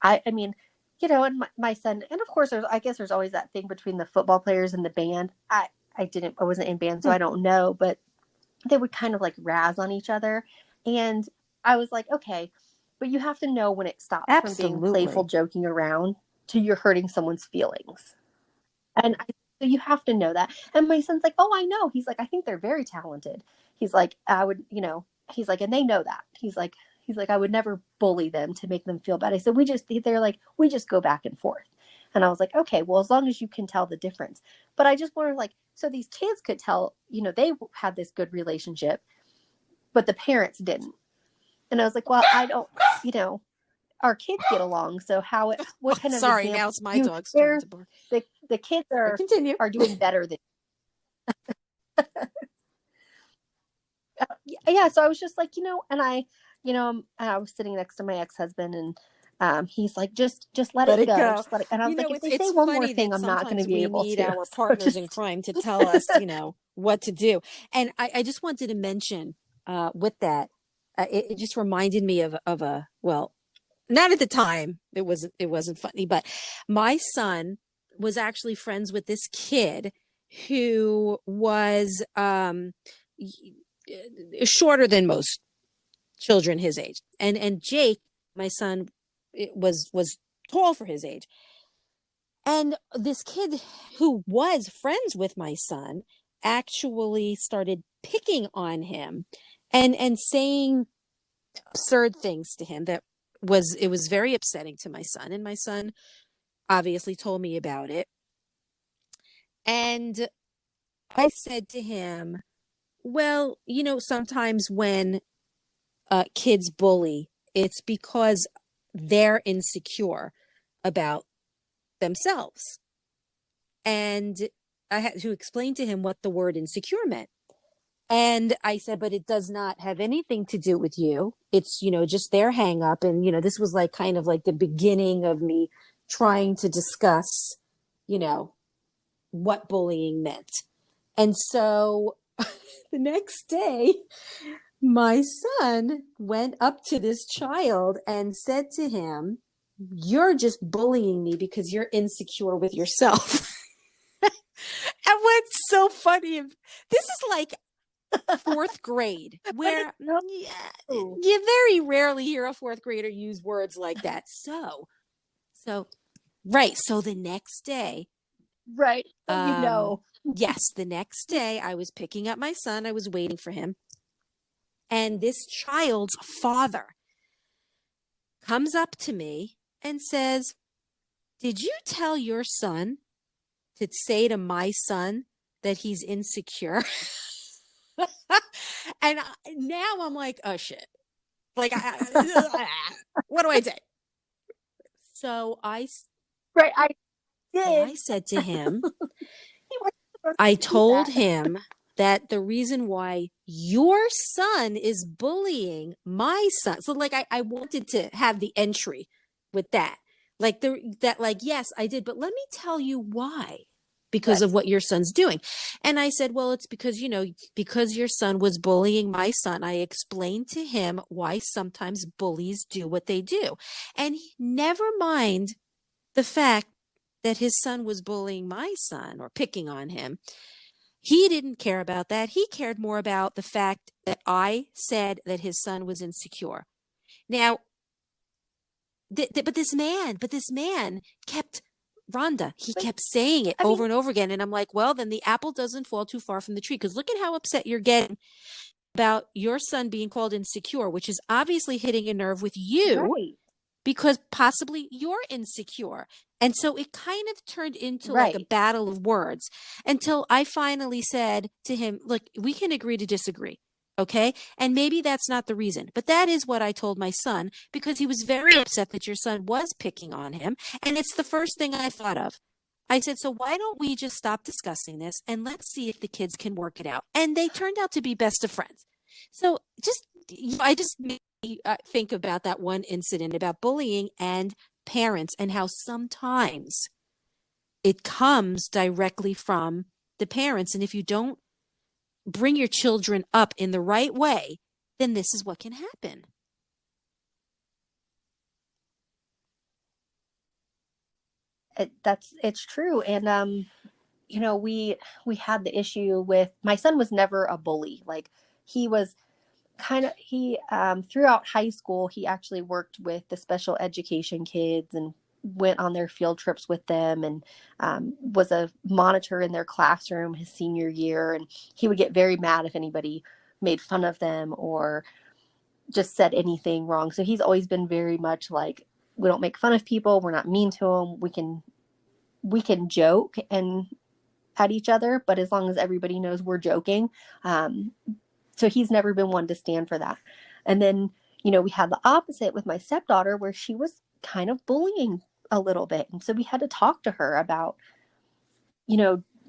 I mean, and my son, and of course, I guess there's always that thing between the football players and the band. I wasn't in band, so I don't know, but they would kind of like razz on each other. And I was like, okay, but you have to know when it stops from being playful joking around to you're hurting someone's feelings. And so you have to know that. And my son's like, oh, I know. He's like, I think they're very talented. He's like, I would, he's like, and they know that. He's like, I would never bully them to make them feel bad. I said, we just go back and forth. And I was like, okay, well, as long as you can tell the difference. But I just wondered, like, so these kids could tell, they had this good relationship, but the parents didn't. And I was like, well, I don't, our kids get along. So what kind of sorry, now it's my dog's turn to bark. The kids are doing better than. Yeah. So I was just like, and I was sitting next to my ex-husband, and he's like, just let Let it it go. go. Just let it. And I was like, if they say It's one more funny thing, that I'm not going to sometimes be we able need to. our So partners in crime to tell us, what to do. And I just wanted to mention with that, it just reminded me of well, not at the time. It wasn't funny, but my son was actually friends with this kid who was shorter than most children his age. And Jake, my son, was tall for his age. And this kid who was friends with my son actually started picking on him and saying absurd things to him that was very upsetting to my son. And my son obviously told me about it. And I said to him, well, sometimes when kids bully, it's because they're insecure about themselves. And I had to explain to him what the word insecure meant. And I said, but it does not have anything to do with you. It's, just their hang up. And, this was like kind of like the beginning of me trying to discuss, what bullying meant. And so the next day, my son went up to this child and said to him, you're just bullying me because you're insecure with yourself. And what's so funny, this is like fourth grade, where you very rarely hear a fourth grader use words like that. So right. So the next day, right, yes, the next day I was picking up my son. I was waiting for him. And this child's father comes up to me and says, did you tell your son to say to my son that he's insecure? And now I'm like, oh shit. Like, what do I say? So right. I I did. said to him, I told him that the reason why your son is bullying my son. So like I wanted to have the entry with that. Yes, I did, but let me tell you why. Because of what your son's doing. And I said, well, it's because, because your son was bullying my son. I explained to him why sometimes bullies do what they do. And never mind the fact that his son was bullying my son or picking on him. He didn't care about that. He cared more about the fact that I said that his son was insecure. Now, but this man kept Rhonda, he kept saying it over and over again. And I'm like, well, then the apple doesn't fall too far from the tree. Because look at how upset you're getting about your son being called insecure, which is obviously hitting a nerve with you because possibly you're insecure. And so it kind of turned into like a battle of words until I finally said to him, look, we can agree to disagree. Okay. And maybe that's not the reason, but that is what I told my son because he was very upset that your son was picking on him. And it's the first thing I thought of. I said, so why don't we just stop discussing this and let's see if the kids can work it out. And they turned out to be best of friends. So I just think about that one incident about bullying and parents and how sometimes it comes directly from the parents. And if you don't bring your children up in the right way, then this is what can happen. It's true. And we had the issue with my son was never a bully. Like he was he throughout high school he actually worked with the special education kids and went on their field trips with them and was a monitor in their classroom his senior year, and he would get very mad if anybody made fun of them or just said anything wrong. So he's always been very much like, we don't make fun of people, we're not mean to them, we can joke and at each other, but as long as everybody knows we're joking. So he's never been one to stand for that. And then, we had the opposite with my stepdaughter where she was kind of bullying a little bit. And so we had to talk to her about,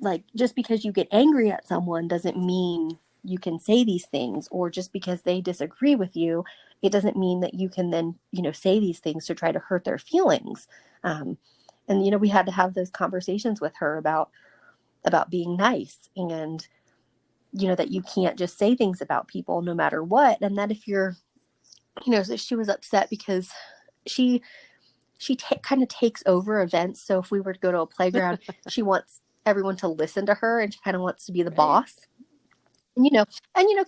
like just because you get angry at someone doesn't mean you can say these things, or just because they disagree with you, it doesn't mean that you can then, say these things to try to hurt their feelings. And, we had to have those conversations with her about being nice, and, that you can't just say things about people no matter what. And that if you're, so she was upset because she kind of takes over events. So if we were to go to a playground, she wants everyone to listen to her, and she kind of wants to be the boss. And,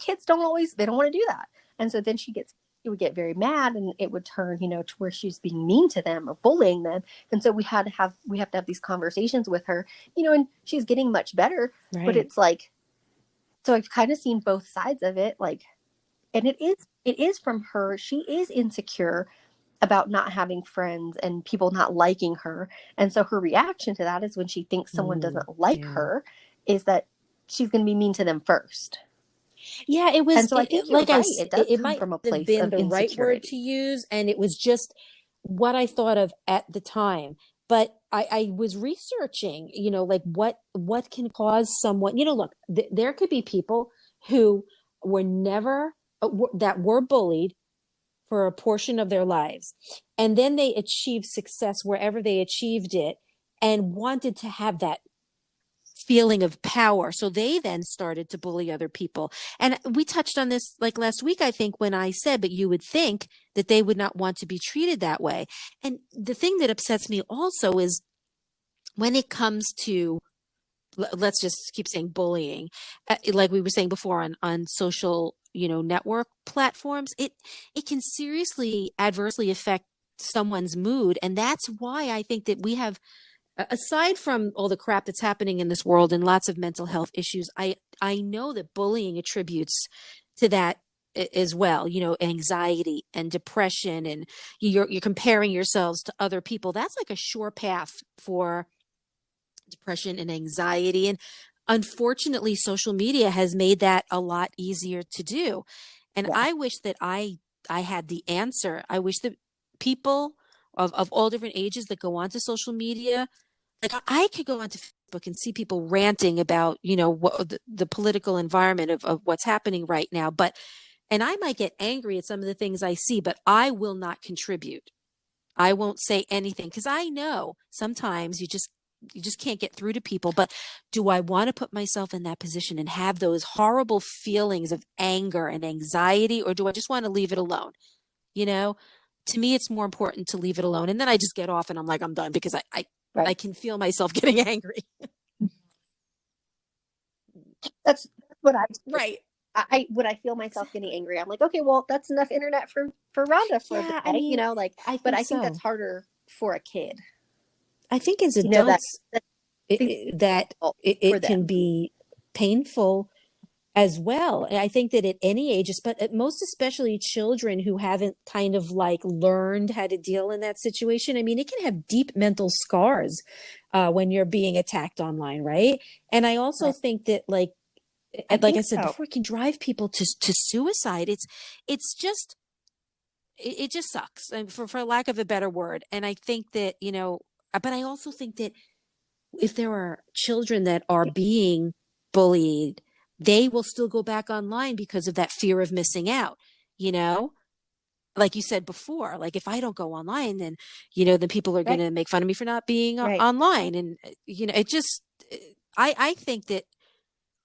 kids don't always, they don't want to do that. And so then she would get very mad, and it would turn, to where she's being mean to them or bullying them. And so we have to have these conversations with her, and she's getting much better, but it's like, so I've kind of seen both sides of it. Like, and it is from her. She is insecure about not having friends and people not liking her. And so her reaction to that is, when she thinks someone doesn't like her, is that she's going to be mean to them first. Yeah, it was. And so I think you're right. It does come might from a have place been of the right word insecurity. to use, and it was just what I thought of at the time. But I was researching, like what can cause someone, look, there could be people who were never, that were bullied for a portion of their lives, and then they achieved success wherever they achieved it, and wanted to have that feeling of power. So they then started to bully other people. And we touched on this like last week, I think, when I said, but you would think that they would not want to be treated that way. And the thing that upsets me also is when it comes to, let's just keep saying bullying, like we were saying before, on social, network platforms, it can seriously adversely affect someone's mood. And that's why I think that we have, aside from all the crap that's happening in this world and lots of mental health issues, I know that bullying attributes to that as well, anxiety and depression, and you're comparing yourselves to other people. That's like a sure path for depression and anxiety. And unfortunately, social media has made that a lot easier to do. And Yeah. I wish that I had the answer. I wish that people of all different ages that go onto social media, like I could go onto Facebook and see people ranting about, what the political environment of what's happening right now. And I might get angry at some of the things I see, but I will not contribute. I won't say anything, because I know sometimes you just can't get through to people. But do I want to put myself in that position and have those horrible feelings of anger and anxiety, or do I just want to leave it alone? To me, it's more important to leave it alone. And then I just get off and I'm like, I'm done, because I Right. can feel myself getting angry. That's what I do. Right. When I feel myself getting angry, I'm like, okay, well, that's enough internet for Rhonda for the day, I mean, but I think that's harder for a kid. I think as that adults, that's that for it can them. be painful as well. And I think that at any ages, but most especially children who haven't kind of like learned how to deal in that situation. I mean, it can have deep mental scars when you're being attacked online, right? And I also Right. think that, like I said before, it can drive people to suicide. It's just, it just sucks, and for lack of a better word. And I think that, but I also think that if there are children that are being bullied, they will still go back online because of that fear of missing out, like you said before, like if I don't go online, then, then people are going to make fun of me for not being Right. online. And, it just, I think that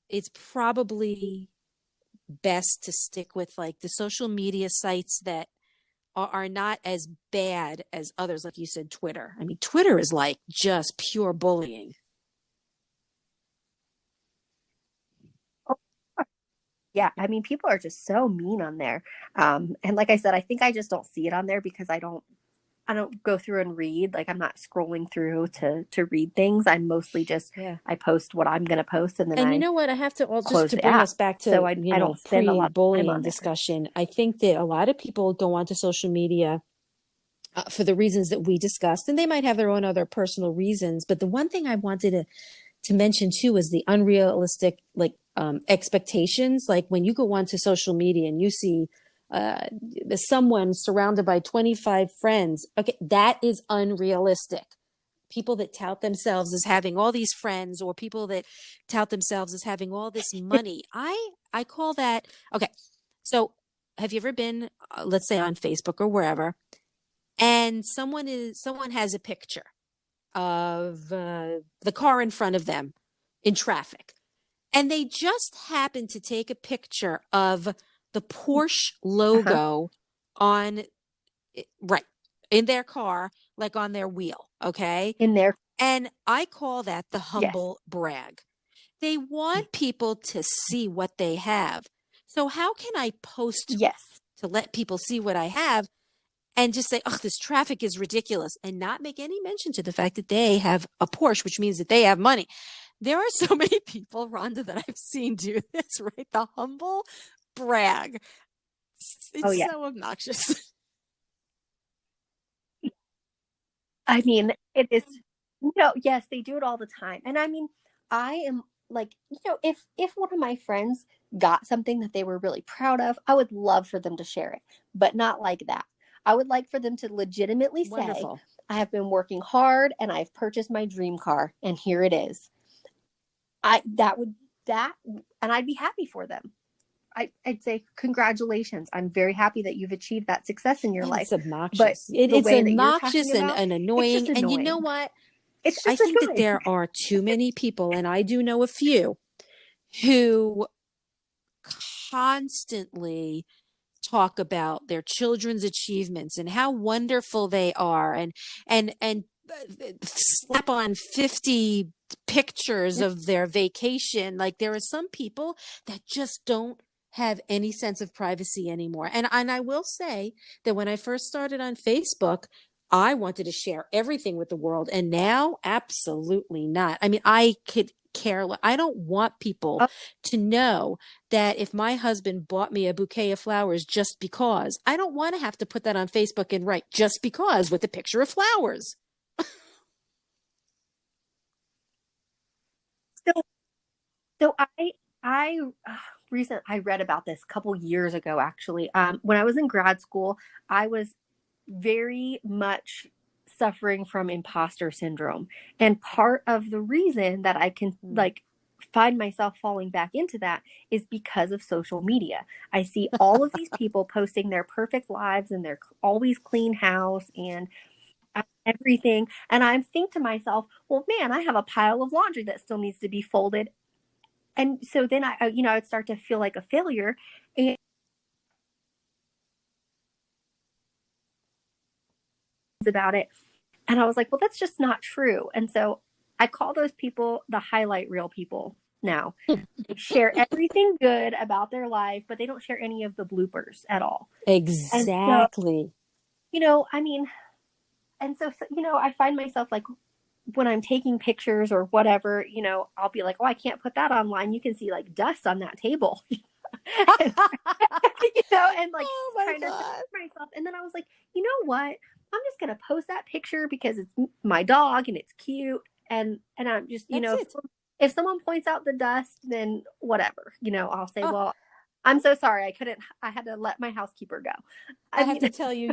it's probably best to stick with like the social media sites that are not as bad as others. Like you said, Twitter. I mean, Twitter is like just pure bullying. Yeah, I mean, people are just so mean on there. And like I said, I think I just don't see it on there because I don't go through and read. Like, I'm not scrolling through to read things. I'm mostly just, I post what I'm going to post, and then And you know what? I have to just close to the bring app. us back to, So I don't spend a lot of time pre-bullying on there. discussion. I think that a lot of people go onto social media for the reasons that we discussed, and they might have their own other personal reasons. But the one thing I wanted to mention too is the unrealistic expectations. Like when you go onto social media and you see someone surrounded by 25 friends, okay, that is unrealistic. People that tout themselves as having all these friends, or people that tout themselves as having all this money, I call that, okay. So have you ever been, let's say on Facebook or wherever, and someone has a picture of the car in front of them in traffic, and they just happen to take a picture of the Porsche Uh-huh. logo on right in their car, like on their wheel, okay? In there. And I call that the Yes. humble brag. They want people to see what they have. So how can I post Yes. to let people see what I have and just say, oh, this traffic is ridiculous, and not make any mention to the fact that they have a Porsche, which means that they have money. There are so many people, Rhonda, that I've seen do this, right? The humble brag. Oh, It's yeah. so obnoxious. I mean, it is, yes, they do it all the time. And I mean, I am like, if one of my friends got something that they were really proud of, I would love for them to share it, but not like that. I would like for them to legitimately say, Wonderful. I have been working hard and I've purchased my dream car and here it is. That and I'd be happy for them. I'd say, congratulations. I'm very happy that you've achieved that success in your And life. it's But obnoxious. the It's way that you're obnoxious talking about, and it's just annoying. And you know annoying. what? It's I just think that annoying. there are too many people, and I do know a few, who constantly talk about their children's achievements and how wonderful they are, and slap on 50 pictures of their vacation. Like, there are some people that just don't have any sense of privacy anymore. And I will say that when I first started on Facebook, I wanted to share everything with the world, and now absolutely not. I mean, I could care. I don't want people Oh, to know that if my husband bought me a bouquet of flowers just because, I don't want to have to put that on Facebook and write just because with a picture of flowers. so so I recent I read about this a couple years ago actually. When I was in grad school, I was very much suffering from imposter syndrome. And part of the reason that I can Hmm. like find myself falling back into that is because of social media. I see all of these people posting their perfect lives and their always clean house and everything. And I think to myself, well, man, I have a pile of laundry that still needs to be folded. And so then I'd start to feel like a failure and about it. And I was like, well, that's just not true. And so I call those people the highlight reel people now. They share everything good about their life, but they don't share any of the bloopers at all. And so, Exactly. I mean, and so, I find myself like when I'm taking pictures or whatever, I'll be like, oh, I can't put that online. You can see like dust on that table, and, and like Oh my trying to God. myself. And then I was like, you know what? I'm just gonna post that picture because it's my dog and it's cute. And I'm just, That's it. if someone points out the dust, then whatever, I'll say, Oh, well, I'm so sorry. I had to let my housekeeper go. I I have mean, to tell you,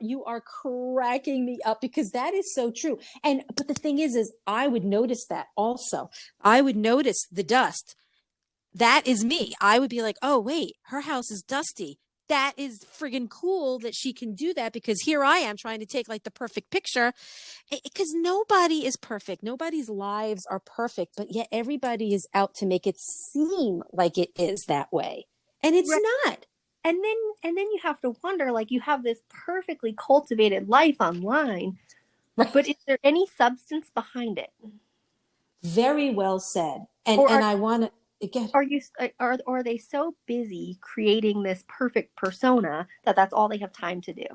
you are cracking me up, because that is so true. And but the thing is I would notice that also. I would notice the dust. That is me. I would be like, oh, wait, her house is dusty. That is friggin' cool that she can do that, because here I am trying to take like the perfect picture. Because nobody is perfect. Nobody's lives are perfect, but yet everybody is out to make it seem like it is that way. And it's right. not. And then you have to wonder, like, you have this perfectly cultivated life online, but Right. is there any substance behind it? Very well said. And Or and I want to again, are you are they so busy creating this perfect persona that that's all they have time to do?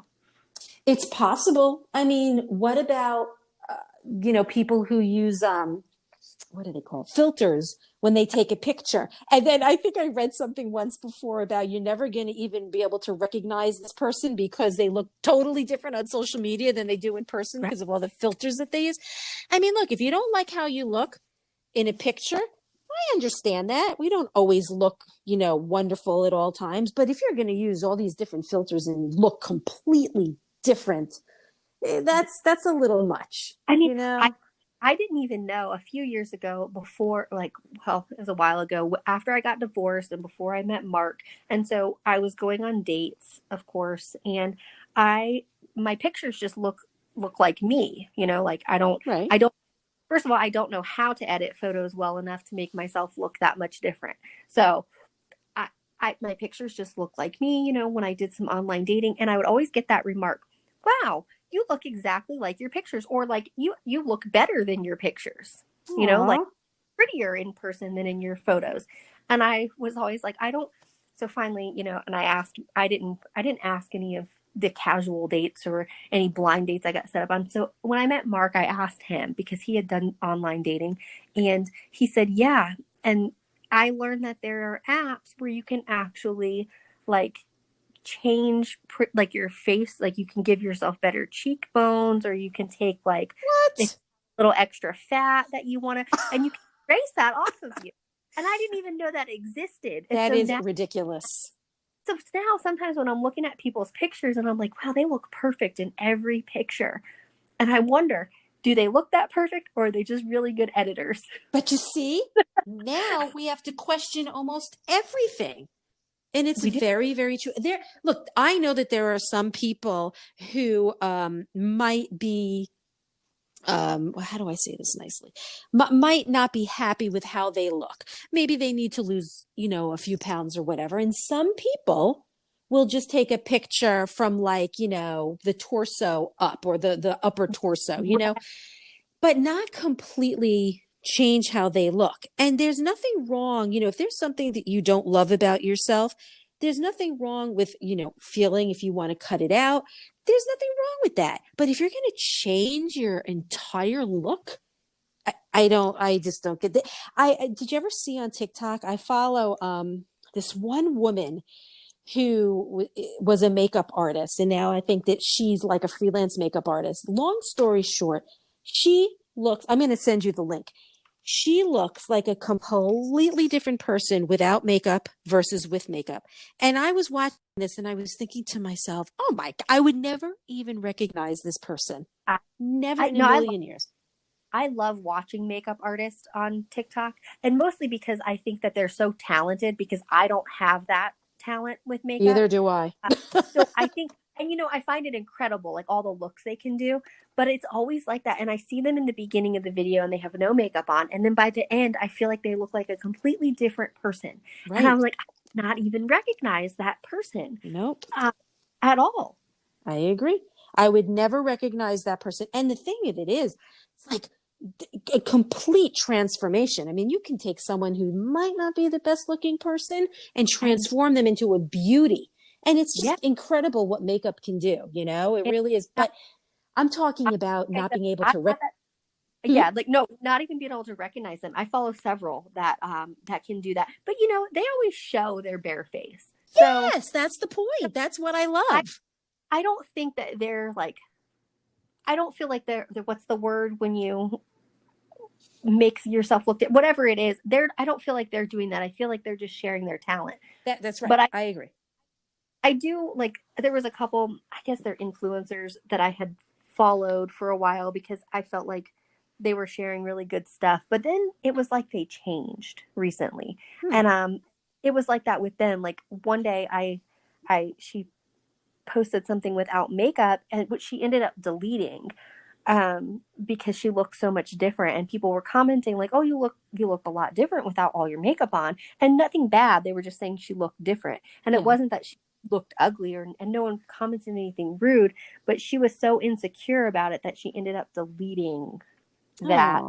it's possible. I mean, what about people who use what do they call it? Filters when they take a picture? And then I think I read something once before about you're never going to even be able to recognize this person because they look totally different on social media than they do in person Right. because of all the filters that they use. I mean, look, if you don't like how you look in a picture, I understand that. We don't always look, wonderful at all times. But if you're going to use all these different filters and look completely different, that's a little much, I mean, you know? I didn't even know a few years ago before, like, well, it was a while ago after I got divorced and before I met Mark. And so I was going on dates, of course, and my pictures just look like me, like Right. first of all, I don't know how to edit photos well enough to make myself look that much different. So my pictures just look like me, when I did some online dating, and I would always get that remark, wow, you look exactly like your pictures, or like you look better than your pictures, like Aw. prettier in person than in your photos. And I was always like, I don't. So finally, and I didn't ask any of the casual dates or any blind dates I got set up on. So when I met Mark, I asked him because he had done online dating, and he said, yeah. And I learned that there are apps where you can actually like change like your face, like you can give yourself better cheekbones, or you can take like a What? little extra fat that you want to, and you can trace that off of you. And I didn't even know that existed. And That so is now, ridiculous. sometimes when I'm looking at people's pictures and I'm like, wow, they look perfect in every picture. And I wonder, do they look that perfect, or are they just really good editors? But you see, now we have to question almost everything. And it's We do. very, very true. Look, I know that there are some people who might be, how do I say this nicely? Might not be happy with how they look. Maybe they need to lose, a few pounds or whatever. And some people will just take a picture from like, the torso up, or the upper torso, but not completely change how they look. And there's nothing wrong, if there's something that you don't love about yourself, there's nothing wrong with, feeling if you want to cut it out. There's nothing wrong with that. But if you're going to change your entire look, I just don't get that. Did you ever see on TikTok? I follow this one woman who was a makeup artist, and now I think that she's like a freelance makeup artist. Long story short, I'm going to send you the link. She looks like a completely different person without makeup versus with makeup. And I was watching this and I was thinking to myself, oh my, I would never even recognize this person. I, Never I in no, a I million years. I love watching makeup artists on TikTok, and mostly because I think that they're so talented, because I don't have that talent with makeup. Neither do I. So I think, and I find it incredible, like all the looks they can do, but it's always like that. And I see them in the beginning of the video and they have no makeup on. And then by the end, I feel like they look like a completely different person. Right. And I'm like, I not even recognize that person Nope. at all. I agree. I would never recognize that person. And the thing of it is, it's like a complete transformation. I mean, you can take someone who might not be the best looking person and transform them into a beauty. And it's just incredible what makeup can do. It really is. But I'm talking about not being able to Yeah, like no, not even being able to recognize them. I follow several that can do that. But they always show their bare face. So yes, that's the point. That's what I love. I don't think that they're like, I don't feel like they're what's the word when you make yourself look at whatever it is. I don't feel like they're doing that. I feel like they're just sharing their talent. That's right. But I agree. I do like, there was a couple, I guess they're influencers that I had followed for a while because I felt like they were sharing really good stuff. But then it was like they changed recently. And it was like that with them. Like one day she posted something without makeup, and which she ended up deleting because she looked so much different, and people were commenting like, oh, you look a lot different without all your makeup on. And nothing bad, they were just saying she looked different. And it wasn't that she looked ugly, and no one commented anything rude, but she was so insecure about it that she ended up deleting that.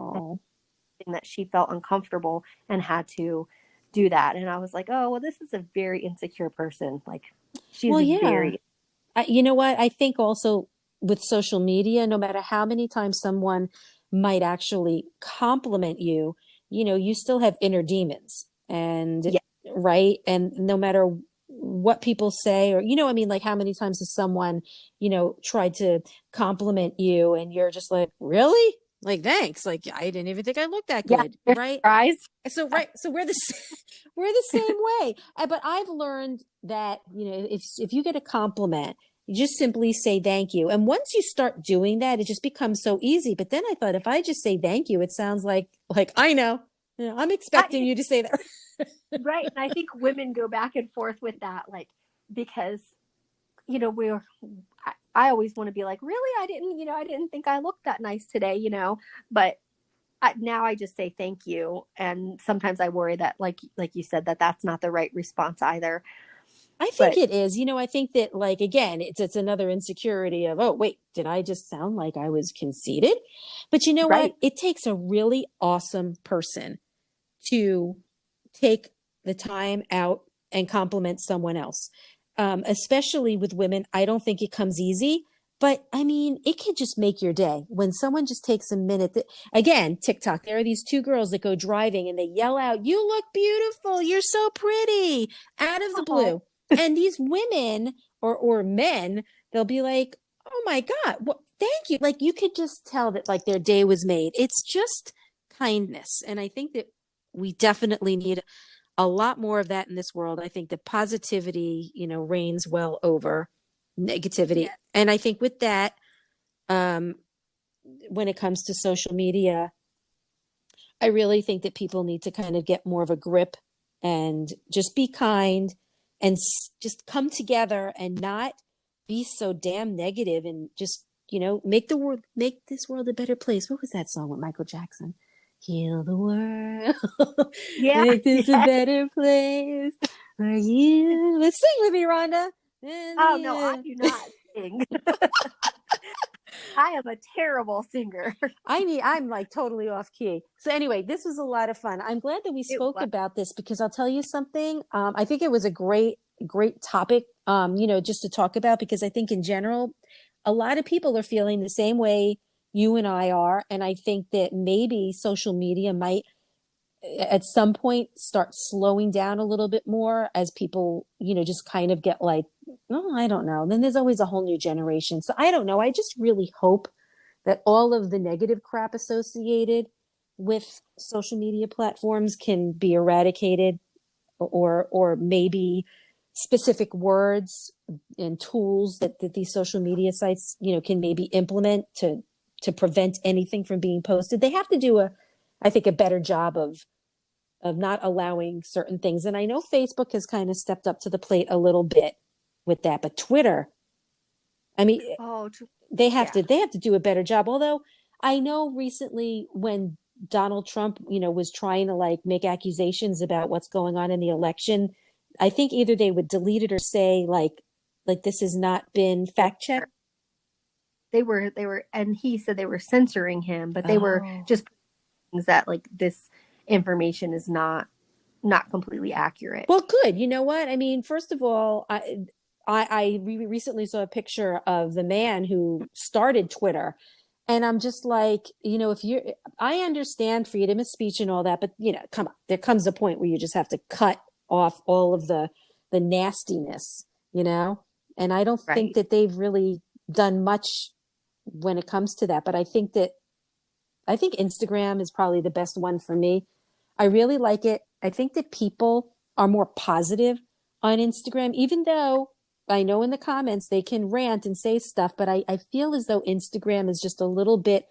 That she felt uncomfortable and had to do that. And I was like, oh, well, this is a very insecure person. Like, she's very you know what? I think also with social media, no matter how many times someone might actually compliment you, you still have inner demons. And right. And no matter what people say, or, I mean, like how many times has someone, tried to compliment you and you're just like, really? Like, thanks. Like, I didn't even think I looked that good. Right. So, So we're the same way. But I've learned that, if you get a compliment You just simply say thank you. And once you start doing that, it just becomes so easy. But then I thought, if I just say thank you, it sounds like I know, I'm expecting you to say that. Right. And I think women go back and forth with that, like, because, you know, I always want to be like, really? I didn't think I looked that nice today, but now I just say thank you. And sometimes I worry that, like you said, that's not the right response either. I think it is. I think that, like, again, it's another insecurity of, oh, wait, did I just sound like I was conceited? But you know Right. what? It takes a really awesome person to take the time out and compliment someone else. Especially with women, I don't think it comes easy. But I mean, it could just make your day when someone just takes a minute. Again, TikTok, there are these two girls that go driving and they yell out, "You look beautiful. You're so pretty," out of the blue. And these women or men, they'll be like, "Oh my God, well, thank you." Like, you could just tell that, like, their day was made. It's just kindness. And I think that we definitely need a lot more of that in this world. I think that positivity, reigns well over negativity. Yeah. And I think with that, when it comes to social media, I really think that people need to kind of get more of a grip and just be kind and just come together and not be so damn negative and just, make this world a better place. What was that song with Michael Jackson? Heal the world. Yeah. Make this a better place for you. Let's sing with me, Rhonda. Oh, no, I do not sing. I am a terrible singer. I'm like totally off key. So anyway, this was a lot of fun. I'm glad that we spoke about this, because I'll tell you something. I think it was a great topic, just to talk about, because I think in general, a lot of people are feeling the same way you and I are. And I think that maybe social media might at some point start slowing down a little bit more as people, just kind of get like, oh, I don't know. Then there's always a whole new generation. So I don't know. I just really hope that all of the negative crap associated with social media platforms can be eradicated, or maybe specific words and tools that these social media sites, can maybe implement to prevent anything from being posted. They have to do I think a better job of not allowing certain things. And I know Facebook has kind of stepped up to the plate a little bit with that, but Twitter, I mean, they have to do a better job. Although I know recently when Donald Trump, was trying to like make accusations about what's going on in the election, I think either they would delete it or say like this has not been fact checked. They were, and he said they were censoring him, but they were just things that like this information is not completely accurate. Well, good. You know what? I mean, first of all, I recently saw a picture of the man who started Twitter, and I'm just like, I understand freedom of speech and all that, but come on, there comes a point where you just have to cut off all of the nastiness, and I don't think that they've really done much when it comes to that. But I think Instagram is probably the best one for me. I really like it. I think that people are more positive on Instagram, even though I know in the comments they can rant and say stuff, but I feel as though Instagram is just a little bit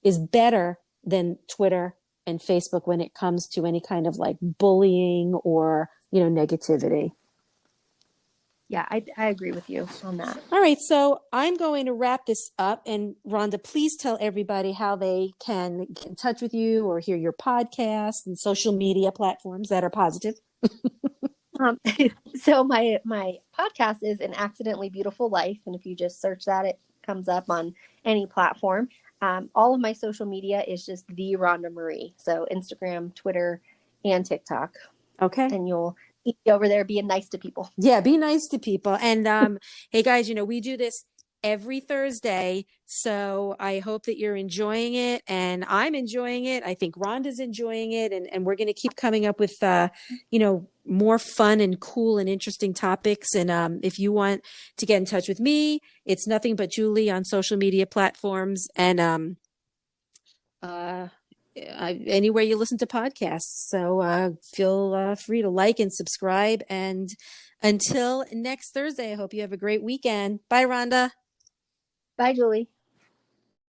is better than Twitter and Facebook when it comes to any kind of like bullying or, negativity. Yeah, I agree with you on that. All right. So I'm going to wrap this up. And Rhonda, please tell everybody how they can get in touch with you or hear your podcast and social media platforms that are positive. So my podcast is An Accidentally Beautiful Life. And if you just search that, it comes up on any platform. All of my social media is just the Rhonda Marie. So Instagram, Twitter, and TikTok. Okay. And you'll be over there being nice to people. Yeah, be nice to people. And hey guys, we do this every Thursday. So I hope that you're enjoying it, and I'm enjoying it. I think Rhonda's enjoying it, and we're going to keep coming up with more fun and cool and interesting topics. And if you want to get in touch with me, it's nothing but Julie on social media platforms. And anywhere you listen to podcasts. So feel free to like and subscribe. And until next Thursday, I hope you have a great weekend. Bye, Rhonda. Bye, Julie.